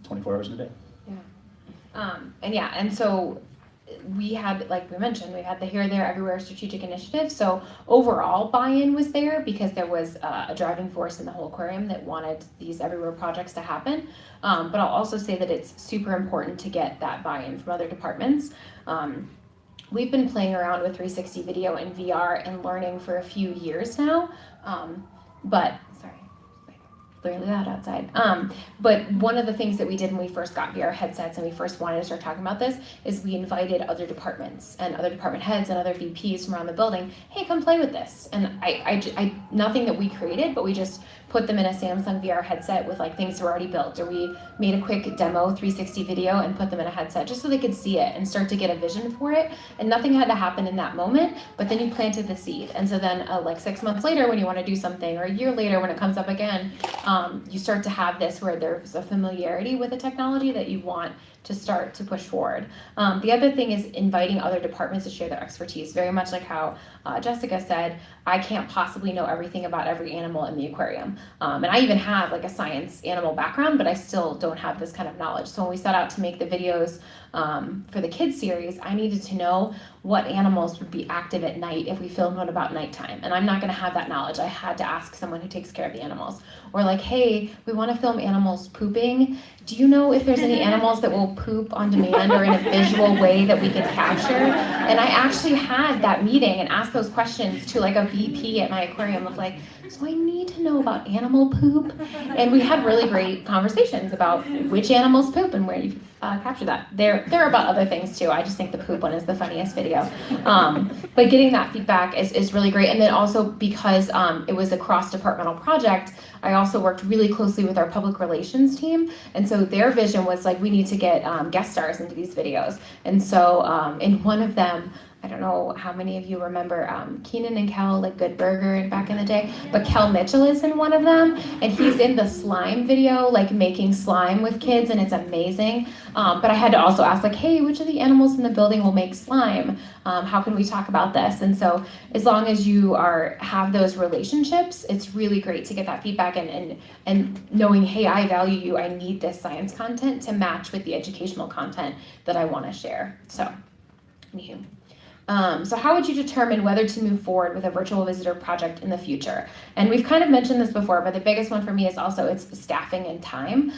24 hours in a day. Yeah. And so we had, like we mentioned, we had the Here, There, Everywhere strategic initiative. So overall buy-in was there because there was a driving force in the whole aquarium that wanted these everywhere projects to happen. But I'll also say that it's super important to get that buy-in from other departments. We've been playing around with 360 video and VR and learning for a few years now. Really loud outside. But one of the things that we did when we first got VR headsets and we first wanted to start talking about this is we invited other departments and other department heads and other VPs from around the building. Hey, come play with this. And I nothing that we created, but we just put them in a Samsung VR headset with like things that were already built, or we made a quick demo 360 video and put them in a headset just so they could see it and start to get a vision for it. And nothing had to happen in that moment, but then you planted the seed. And so then like 6 months later when you want to do something, or a year later when it comes up again, you start to have this where there's a familiarity with the technology that you want to start to push forward. The other thing is inviting other departments to share their expertise, very much like how Jessica said, I can't possibly know everything about every animal in the aquarium. And I even have like a science animal background, but I still don't have this kind of knowledge. So when we set out to make the videos for the kids series, I needed to know what animals would be active at night if we filmed one about nighttime. And I'm not gonna have that knowledge. I had to ask someone who takes care of the animals. Or like, hey, we wanna film animals pooping. Do you know if there's any animals that will poop on demand or in a visual way that we could capture? And I actually had that meeting and asked those questions to like a VP at my aquarium of like, so I need to know about animal poop. And we had really great conversations about which animals poop and where you capture that. There are about other things too. I just think the poop one is the funniest video. But getting that feedback is really great. And then also because it was a cross-departmental project, I also worked really closely with our public relations team. And so their vision was like, we need to get guest stars into these videos. And so in one of them, I don't know how many of you remember Keenan and Kel, like Good Burger and back in the day, but Kel Mitchell is in one of them, and he's in the slime video, like making slime with kids, and it's amazing. But I had to also ask like, hey, which of the animals in the building will make slime? How can we talk about this? And so as long as you have those relationships, it's really great to get that feedback and knowing, hey, I value you, I need this science content to match with the educational content that I want to share. So, anywho. So how would you determine whether to move forward with a virtual visitor project in the future? And we've kind of mentioned this before, but the biggest one for me is also it's staffing and time.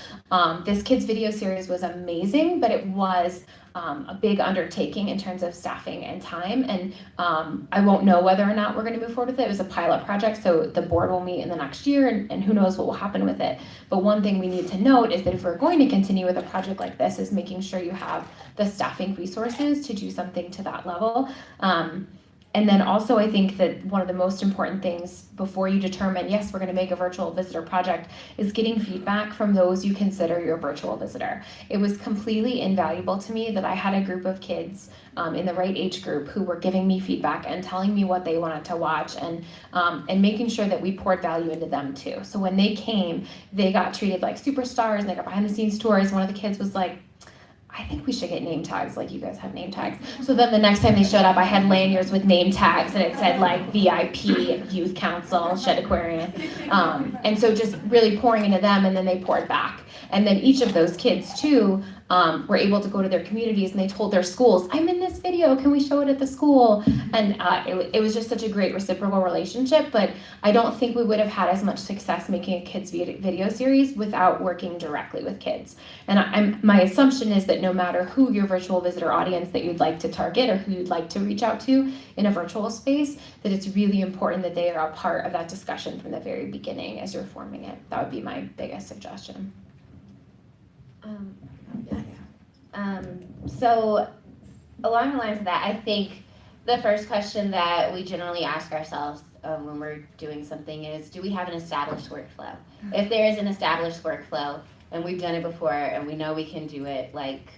This kids video series was amazing, but it was a big undertaking in terms of staffing and time. And I won't know whether or not we're going to move forward with it. It was a pilot project, so the board will meet in the next year, and who knows what will happen with it. But one thing we need to note is that if we're going to continue with a project like this is making sure you have the staffing resources to do something to that level. And then also I think that one of the most important things before you determine, yes, we're going to make a virtual visitor project, is getting feedback from those you consider your virtual visitor. It was completely invaluable to me that I had a group of kids in the right age group who were giving me feedback and telling me what they wanted to watch, and making sure that we poured value into them too. So when they came, they got treated like superstars, and they got behind the scenes tours. One of the kids was like, I think we should get name tags like you guys have name tags. So then the next time they showed up, I had lanyards with name tags, and it said like VIP, Youth Council, Shed Aquarium. And so just really pouring into them, and then they poured back. And then each of those kids too were able to go to their communities and they told their schools, I'm in this video, can we show it at the school? And it was just such a great reciprocal relationship, but I don't think we would have had as much success making a kids video series without working directly with kids. And my assumption is that no matter who your virtual visitor audience that you'd like to target or who you'd like to reach out to in a virtual space, that it's really important that they are a part of that discussion from the very beginning as you're forming it. That would be my biggest suggestion. So along the lines of that, I think the first question that we generally ask ourselves when we're doing something is, do we have an established workflow? If there is an established workflow and we've done it before and we know we can do it like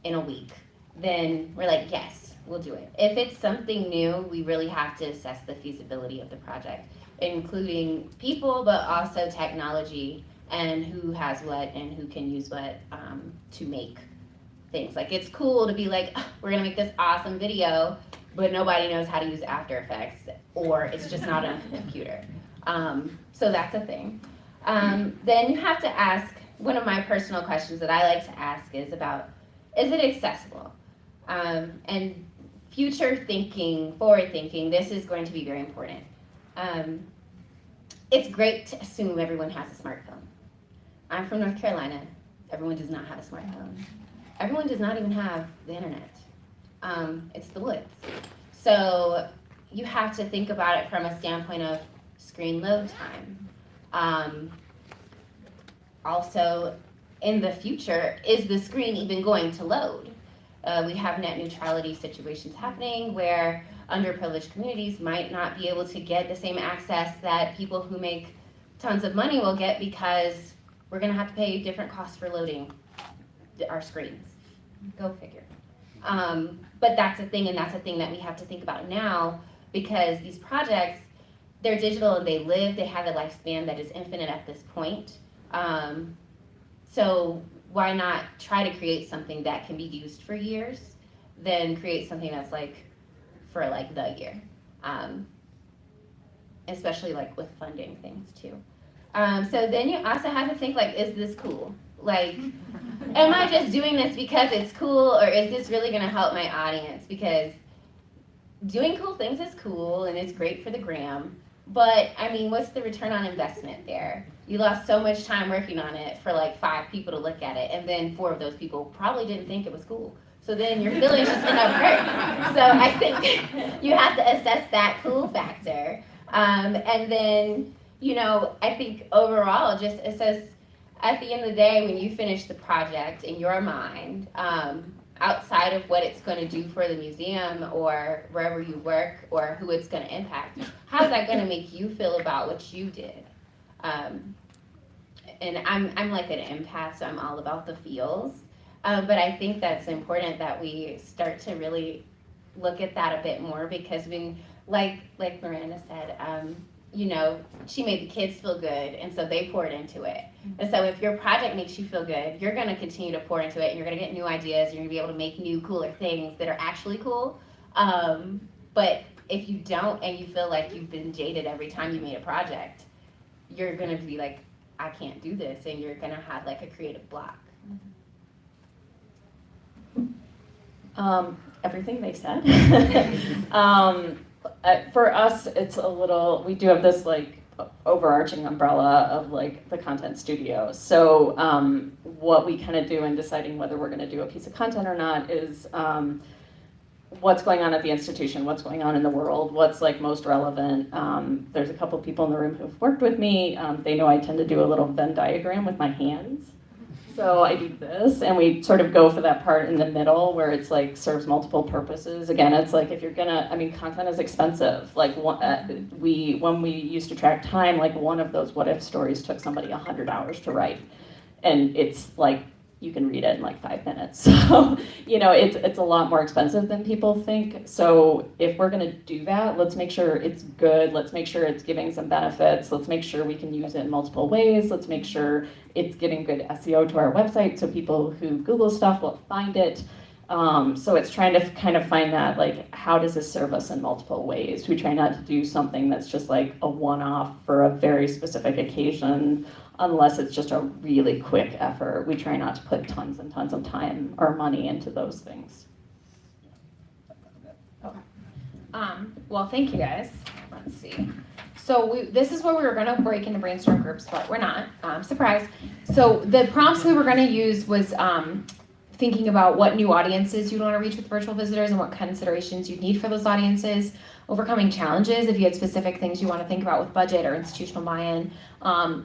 in a week, then we're like, yes, we'll do it. If it's something new, we really have to assess the feasibility of the project, including people, but also technology and who has what and who can use what to make things. Like, it's cool to be like, oh, we're gonna make this awesome video, but nobody knows how to use After Effects, or it's just not on a computer. So that's a thing. Then you have to ask, one of my personal questions that I like to ask is about, is it accessible? And future thinking, forward thinking, this is going to be very important. It's great to assume everyone has a smartphone. I'm from North Carolina. Everyone does not have a smartphone. Everyone does not even have the internet. It's the woods. So you have to think about it from a standpoint of screen load time. Also, in the future, is the screen even going to load? We have net neutrality situations happening where underprivileged communities might not be able to get the same access that people who make tons of money will get, because we're gonna have to pay different costs for loading our screens. Go figure. But that's a thing, and that's a thing that we have to think about now, because these projects, they're digital and they have a lifespan that is infinite at this point. So why not try to create something that can be used for years, then create something that's like for like the year, especially like with funding things too. So then you also have to think, like, is this cool? Like, am I just doing this because it's cool, or is this really gonna help my audience? Because doing cool things is cool and it's great for the gram, but I mean, what's the return on investment there? You lost so much time working on it for like 5 people to look at it, and then 4 of those people probably didn't think it was cool. So then your feelings just end up hurt. So I think you have to assess that cool factor. And then, you know, I think overall just assess, at the end of the day, when you finish the project in your mind, outside of what it's going to do for the museum or wherever you work or who it's going to impact, how's that going to make you feel about what you did? And I'm like an empath, so I'm all about the feels. But I think that's important that we start to really look at that a bit more, because when, like Miranda said, you know, she made the kids feel good, and so they poured into it. And so if your project makes you feel good, you're going to continue to pour into it, and you're going to get new ideas, you're going to be able to make new, cooler things that are actually cool. But if you don't, and you feel like you've been jaded every time you made a project, you're going to be like, I can't do this, and you're going to have like a creative block. Everything they said. For us, it's a little, we do have this like overarching umbrella of like the content studio. So what we kind of do in deciding whether we're going to do a piece of content or not is what's going on at the institution, what's going on in the world, what's like most relevant. There's a couple people in the room who've worked with me. They know I tend to do a little Venn diagram with my hands. So I do this, and we sort of go for that part in the middle where it's like serves multiple purposes. Again, it's like if you're gonna, I mean, content is expensive. Like when we used to track time, like one of those what if stories took somebody 100 hours to write, and it's like you can read it in like 5 minutes. So you know, it's a lot more expensive than people think. So if we're gonna do that, let's make sure it's good. Let's make sure it's giving some benefits. Let's make sure we can use it in multiple ways. Let's make sure it's getting good SEO to our website, so people who Google stuff will find it. So it's trying to kind of find that, like, how does this serve us in multiple ways? We try not to do something that's just like a one-off for a very specific occasion, unless it's just a really quick effort. We try not to put tons and tons of time or money into those things. Well, thank you guys. Let's see. So this is where we were going to break into brainstorm groups, but we're not. Surprise. So the prompts we were going to use was thinking about what new audiences you'd want to reach with virtual visitors and what considerations you'd need for those audiences, overcoming challenges if you had specific things you want to think about with budget or institutional buy-in,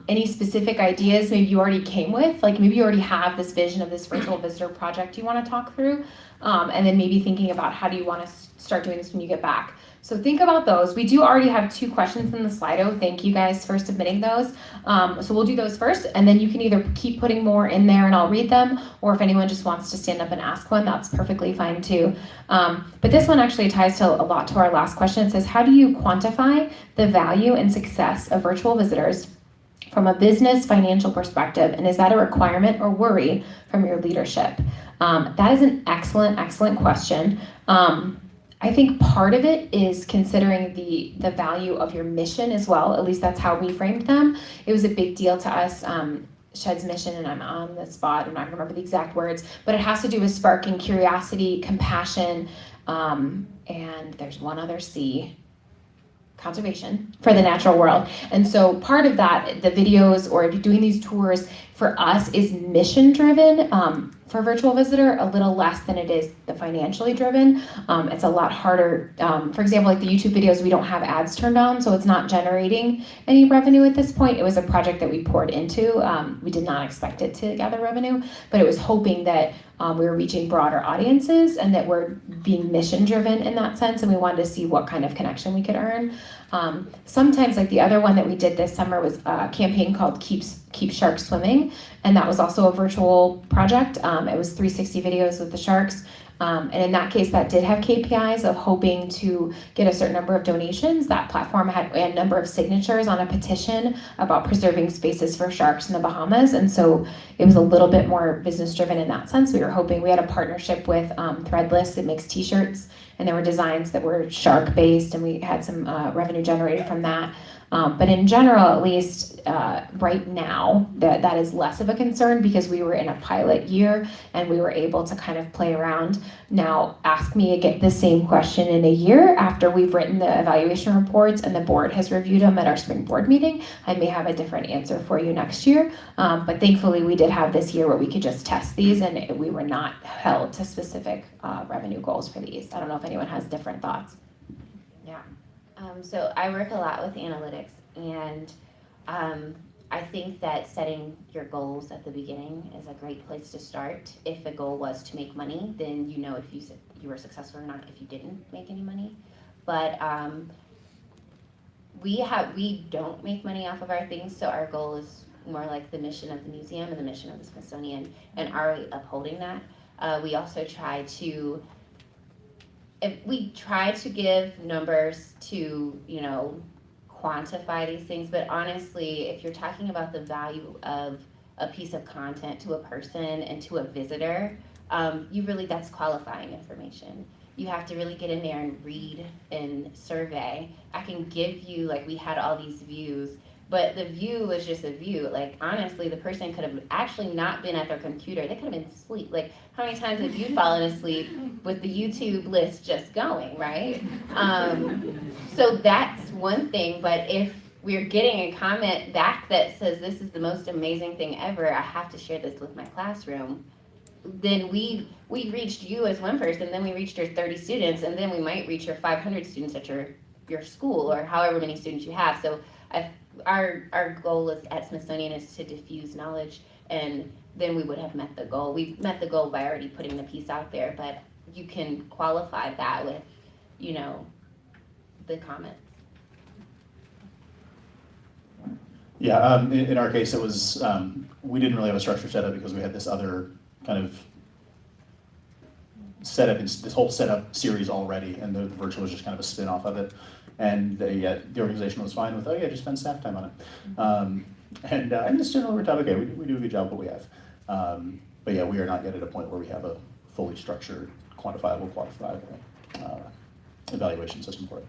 any specific ideas maybe you already came with, like maybe you already have this vision of this virtual visitor project you want to talk through, and then maybe thinking about how do you want to start doing this when you get back. So think about those. We do already have 2 questions in the Slido. Thank you guys for submitting those. So we'll do those first, and then you can either keep putting more in there and I'll read them, or if anyone just wants to stand up and ask one, that's perfectly fine too. But this one actually ties to a lot to our last question. It says, how do you quantify the value and success of virtual visitors from a business financial perspective, and is that a requirement or worry from your leadership? That is an excellent question. I think part of it is considering the value of your mission as well. At least that's how we framed them. It was a big deal to us. Shed's mission, and I'm on the spot, I'm not gonna remember the exact words, but it has to do with sparking curiosity, compassion, and there's one other C, conservation for the natural world. And so part of that, the videos or doing these tours for us is mission driven. For virtual visitor, a little less than it is the financially driven. It's a lot harder. For example, like the YouTube videos, we don't have ads turned on, so it's not generating any revenue at this point. It was a project that we poured into. We did not expect it to gather revenue, but it was hoping that we were reaching broader audiences and that we're being mission driven in that sense, and we wanted to see what kind of connection we could earn. Sometimes, like the other one that we did this summer was a campaign called Keep Sharks Swimming, and that was also a virtual project. It was 360 videos with the sharks. And in that case, that did have KPIs of hoping to get a certain number of donations. That platform had a number of signatures on a petition about preserving spaces for sharks in the Bahamas. And so it was a little bit more business driven in that sense. We were hoping, we had a partnership with Threadless that makes t-shirts, and there were designs that were shark based, and we had some revenue generated from that. But in general, at least right now, that is less of a concern because we were in a pilot year and we were able to kind of play around. Now, ask me again the same question in a year after we've written the evaluation reports and the board has reviewed them at our spring board meeting. I may have a different answer for you next year. But thankfully, we did have this year where we could just test these and we were not held to specific revenue goals for these. I don't know if anyone has different thoughts. Yeah. So I work a lot with analytics, and I think that setting your goals at the beginning is a great place to start. If the goal was to make money, then you know if you were successful or not if you didn't make any money. But we don't make money off of our things, so our goal is more like the mission of the museum and the mission of the Smithsonian, and are we upholding that? We also try to give numbers to, quantify these things, but honestly, if you're talking about the value of a piece of content to a person and to a visitor, that's qualifying information. You have to really get in there and read and survey. I can give you, we had all these views, but the view was just a view. Honestly, the person could have actually not been at their computer. They could have been asleep. How many times have you fallen asleep with the YouTube list just going, right? So that's one thing, but if we're getting a comment back that says this is the most amazing thing ever, I have to share this with my classroom, then we reached you as one person, then we reached your 30 students, and then we might reach your 500 students at your school, or however many students you have. So our goal at Smithsonian is to diffuse knowledge, and then we would have met the goal. We met the goal by already putting the piece out there, but you can qualify that with, the comments. Yeah, in our case, it was, we didn't really have a structure set up because we had this other kind of setup, this whole setup series already, and the virtual was just kind of a spin-off of it. And the organization was fine with, just spend staff time on it. And just generally we're talking, okay, we do a good job what we have. But yeah, we are not yet at a point where we have a fully structured, quantifiable, quantifiable evaluation system for it.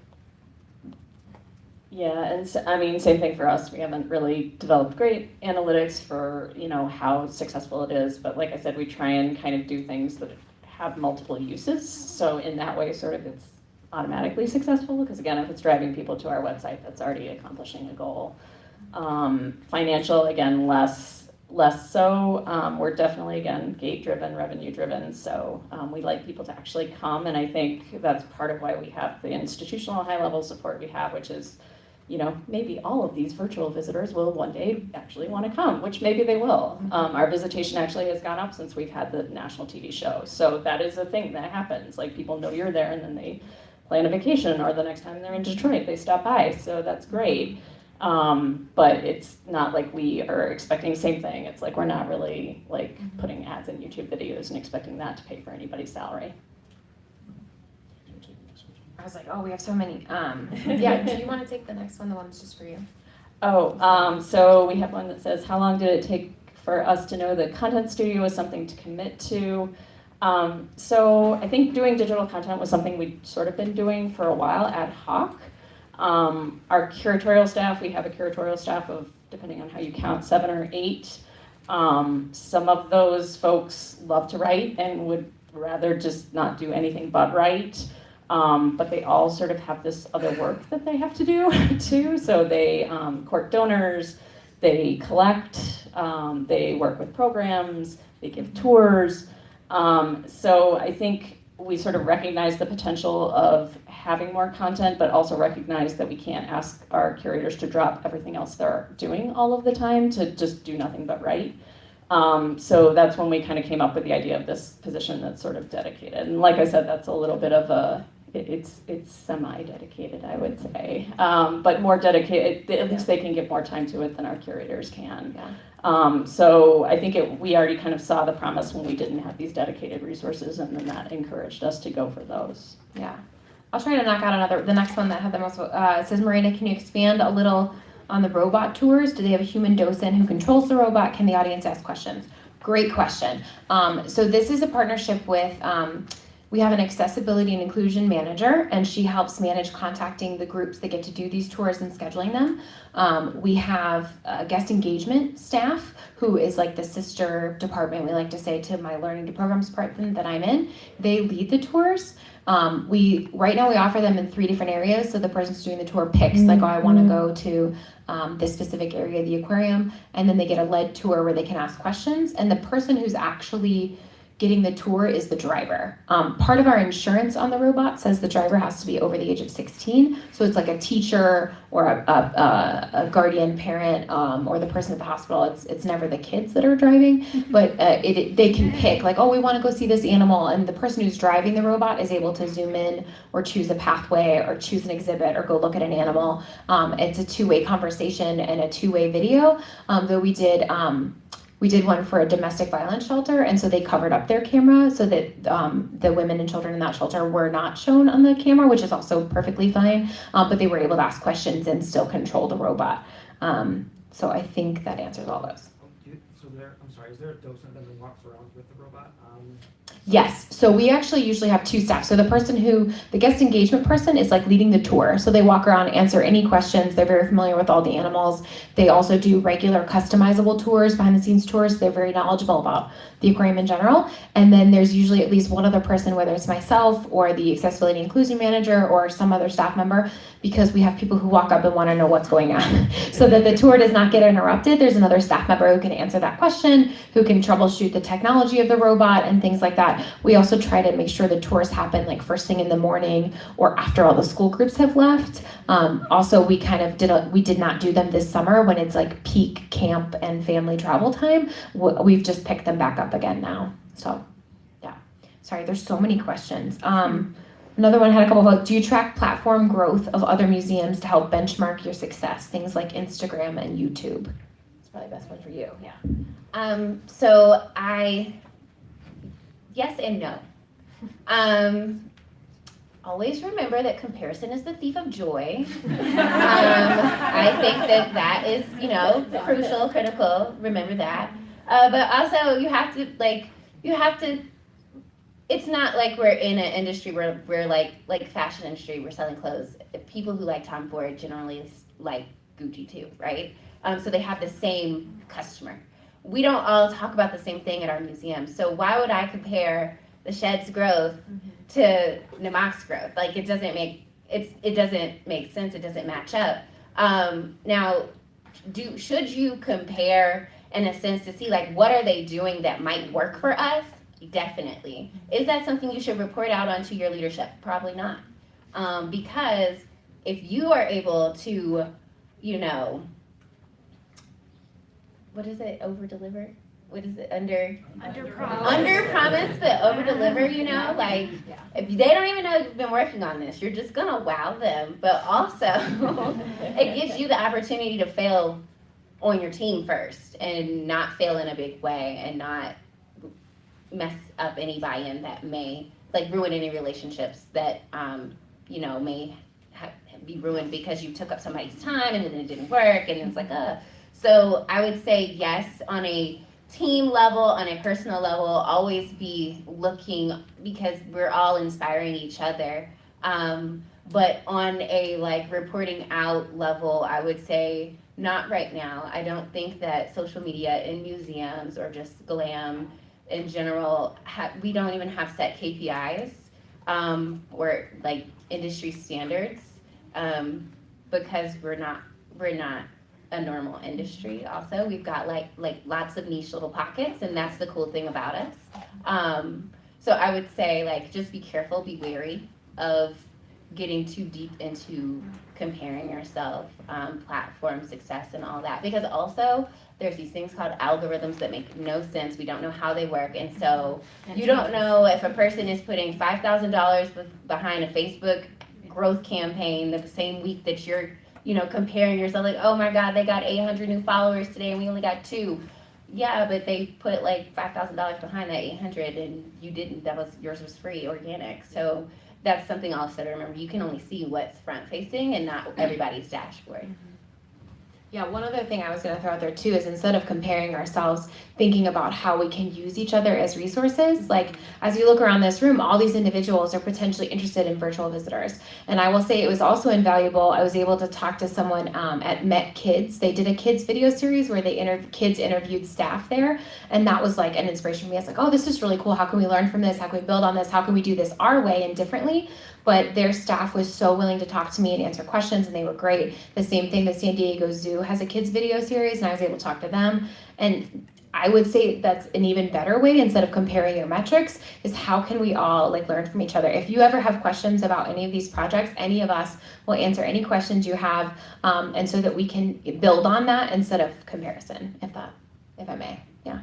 Yeah, and I mean, same thing for us. We haven't really developed great analytics for, how successful it is. But like I said, we try and kind of do things that have multiple uses. So in that way, sort of it's automatically successful. Because again, if it's driving people to our website, that's already accomplishing a goal. Financial, again, less so. We're definitely, again, gate-driven, revenue-driven. So we like people to actually come. And I think that's part of why we have the institutional high-level support we have, which is, maybe all of these virtual visitors will one day actually want to come, which maybe they will. Our visitation actually has gone up since we've had the national TV show. So that is a thing that happens. Like, people know you're there and then they plan a vacation, or the next time they're in Detroit, they stop by. So that's great. But it's not like we are expecting the same thing. It's like we're not really putting ads in YouTube videos and expecting that to pay for anybody's salary. I was like, oh, we have so many. Yeah, do you want to take the next one, the one that's just for you? So we have one that says, how long did it take for us to know the content studio was something to commit to? So I think doing digital content was something we'd sort of been doing for a while, ad hoc. Our curatorial staff, we have a curatorial staff of, depending on how you count, 7 or 8. Some of those folks love to write and would rather just not do anything but write. But they all sort of have this other work that they have to do too. So they court donors, they collect, they work with programs, they give tours. So I think we sort of recognize the potential of having more content, but also recognize that we can't ask our curators to drop everything else they're doing all of the time to just do nothing but write. So that's when we kind of came up with the idea of this position that's sort of dedicated. And like I said, that's a little bit of it's semi-dedicated, I would say, but more dedicated. At least they can give more time to it than our curators can. Yeah. So I think we already kind of saw the promise when we didn't have these dedicated resources, and then that encouraged us to go for those. Yeah. I'll try to knock out the next one that had the most, it says, Miranda, can you expand a little on the robot tours? Do they have a human docent who controls the robot? Can the audience ask questions? Great question. So this is a partnership with, we have an accessibility and inclusion manager, and she helps manage contacting the groups that get to do these tours and scheduling them. We have a guest engagement staff who is like the sister department, we like to say, to my learning to programs department that I'm in. They lead the tours. Right now we offer them in 3 different areas. So the person who's doing the tour picks, like, oh, I want to go to this specific area of the aquarium, and then they get a led tour where they can ask questions. And the person who's actually getting the tour is the driver. Part of our insurance on the robot says the driver has to be over the age of 16. So it's like a teacher or a guardian parent or the person at the hospital. It's never the kids that are driving, but they can pick, like, oh, we want to go see this animal. And the person who's driving the robot is able to zoom in or choose a pathway or choose an exhibit or go look at an animal. It's a 2-way conversation and a 2-way video. Though we did one for a domestic violence shelter, and so they covered up their camera so that the women and children in that shelter were not shown on the camera, which is also perfectly fine, but they were able to ask questions and still control the robot. So I think that answers all those. Is there a docent that walks around with the robot? Yes, so we actually usually have 2 staff. So the guest engagement person is like leading the tour. So they walk around, answer any questions. They're very familiar with all the animals. They also do regular customizable tours, behind the scenes tours. They're very knowledgeable about the aquarium in general. And then there's usually at least one other person, whether it's myself or the accessibility and inclusion manager or some other staff member, because we have people who walk up and want to know what's going on. So that the tour does not get interrupted, there's another staff member who can answer that question, who can troubleshoot the technology of the robot and things like that. We also try to make sure the tours happen like first thing in the morning or after all the school groups have left. Also, we did not do them this summer when it's like peak camp and family travel time. We've just picked them back up again now. So yeah, sorry, there's so many questions. Another one had a couple of, do you track platform growth of other museums to help benchmark your success? Things like Instagram and YouTube. It's probably the best one for you. Yeah. So yes and no. Always remember that comparison is the thief of joy. I think that is, crucial, critical. Remember that. But also you have to it's not like we're in an industry where we're like fashion industry, we're selling clothes. People who like Tom Ford generally like Gucci too, right? So they have the same customer. We don't all talk about the same thing at our museum. So why would I compare the Shed's growth to Namak's growth? Like it doesn't make sense. It doesn't match up. Now, should you compare in a sense to see like what are they doing that might work for us? Definitely. Is that something you should report out onto your leadership? Probably not. Because if you are able to, what is it, over deliver? What is it, under promise but over deliver, like if they don't even know you've been working on this, you're just gonna wow them. But also it gives you the opportunity to fail on your team first and not fail in a big way and not mess up any buy-in that may like ruin any relationships that may be ruined because you took up somebody's time and then it didn't work and it's like So I would say yes, on a team level, on a personal level, always be looking because we're all inspiring each other. But on a like reporting out level, I would say not right now. I don't think that social media in museums or just glam in general, we don't even have set KPIs or like industry standards because we're not a normal industry. Also, we've got like lots of niche little pockets, and that's the cool thing about us. So I would say like just be careful, be wary of getting too deep into comparing yourself, platform success and all that, because also there's these things called algorithms that make no sense. We don't know how they work, and so you don't know if a person is putting $5,000 behind a Facebook growth campaign the same week that you're comparing yourself, like, oh my God, they got 800 new followers today and we only got 2. Yeah, but they put like $5,000 behind that 800 and you didn't. Yours was free, organic. So that's something also to remember. You can only see what's front facing and not everybody's dashboard. Yeah, one other thing I was going to throw out there too is instead of comparing ourselves, thinking about how we can use each other as resources. Like as you look around this room, all these individuals are potentially interested in virtual visitors. And I will say it was also invaluable. I was able to talk to someone at Met Kids. They did a kids video series where kids interviewed staff there. And that was like an inspiration for me. I was like, oh, this is really cool. How can we learn from this? How can we build on this? How can we do this our way and differently? But their staff was so willing to talk to me and answer questions, and they were great. The same thing, the San Diego Zoo has a kids video series, and I was able to talk to them. And I would say that's an even better way, instead of comparing your metrics, is how can we all like learn from each other? If you ever have questions about any of these projects, any of us will answer any questions you have, and so that we can build on that instead of comparison, if I may. Yeah.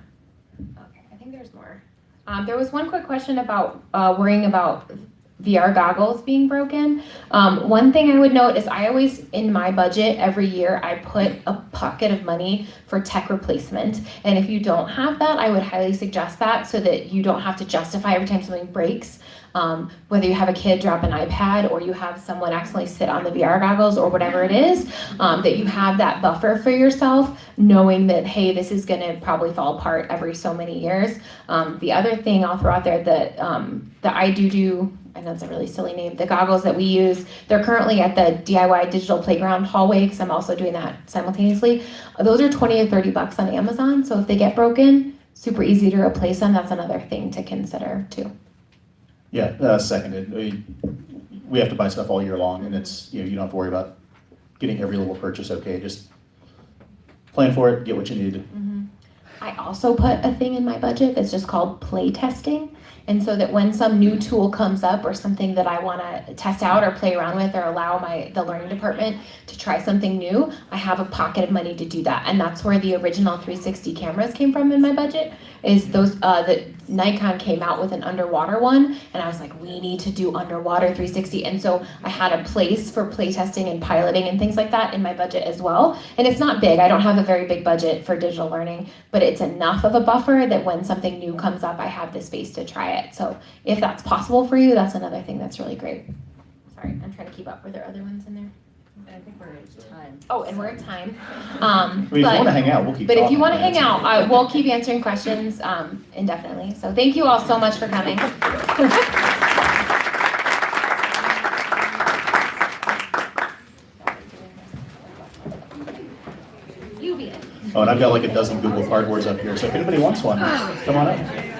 Okay, I think there's more. There was one quick question about worrying about VR goggles being broken. One thing I would note is I always, in my budget every year, I put a pocket of money for tech replacement. And if you don't have that, I would highly suggest that so that you don't have to justify every time something breaks. Whether you have a kid drop an iPad or you have someone accidentally sit on the VR goggles or whatever it is, that you have that buffer for yourself, knowing that, hey, this is gonna probably fall apart every so many years. The other thing I'll throw out there that I do, I know it's a really silly name, the goggles that we use, they're currently at the DIY digital playground hallway because I'm also doing that simultaneously. Those are $20 or $30 on Amazon. So if they get broken, super easy to replace them. That's another thing to consider too. Yeah, seconded. We have to buy stuff all year long, and it's, you don't have to worry about getting every little purchase okay. Just plan for it, get what you need. Mm-hmm. I also put a thing in my budget that's just called play testing. And so that when some new tool comes up or something that I want to test out or play around with or allow the learning department to try something new, I have a pocket of money to do that. And that's where the original 360 cameras came from in my budget, is those that Nikon came out with an underwater one. And I was like, we need to do underwater 360. And so I had a place for play testing and piloting and things like that in my budget as well. And it's not big. I don't have a very big budget for digital learning, but it's enough of a buffer that when something new comes up, I have the space to try it. So if that's possible for you, that's another thing that's really great. Sorry, I'm trying to keep up. Were there other ones in there? I think we're at time. Oh, and we're at time. I mean, if you want to hang out, we'll keep But if you talking, want to man. hang out, we'll keep answering questions indefinitely. So thank you all so much for coming. Oh, and I've got like a dozen Google cardboards up here, so if anybody wants one, come on up.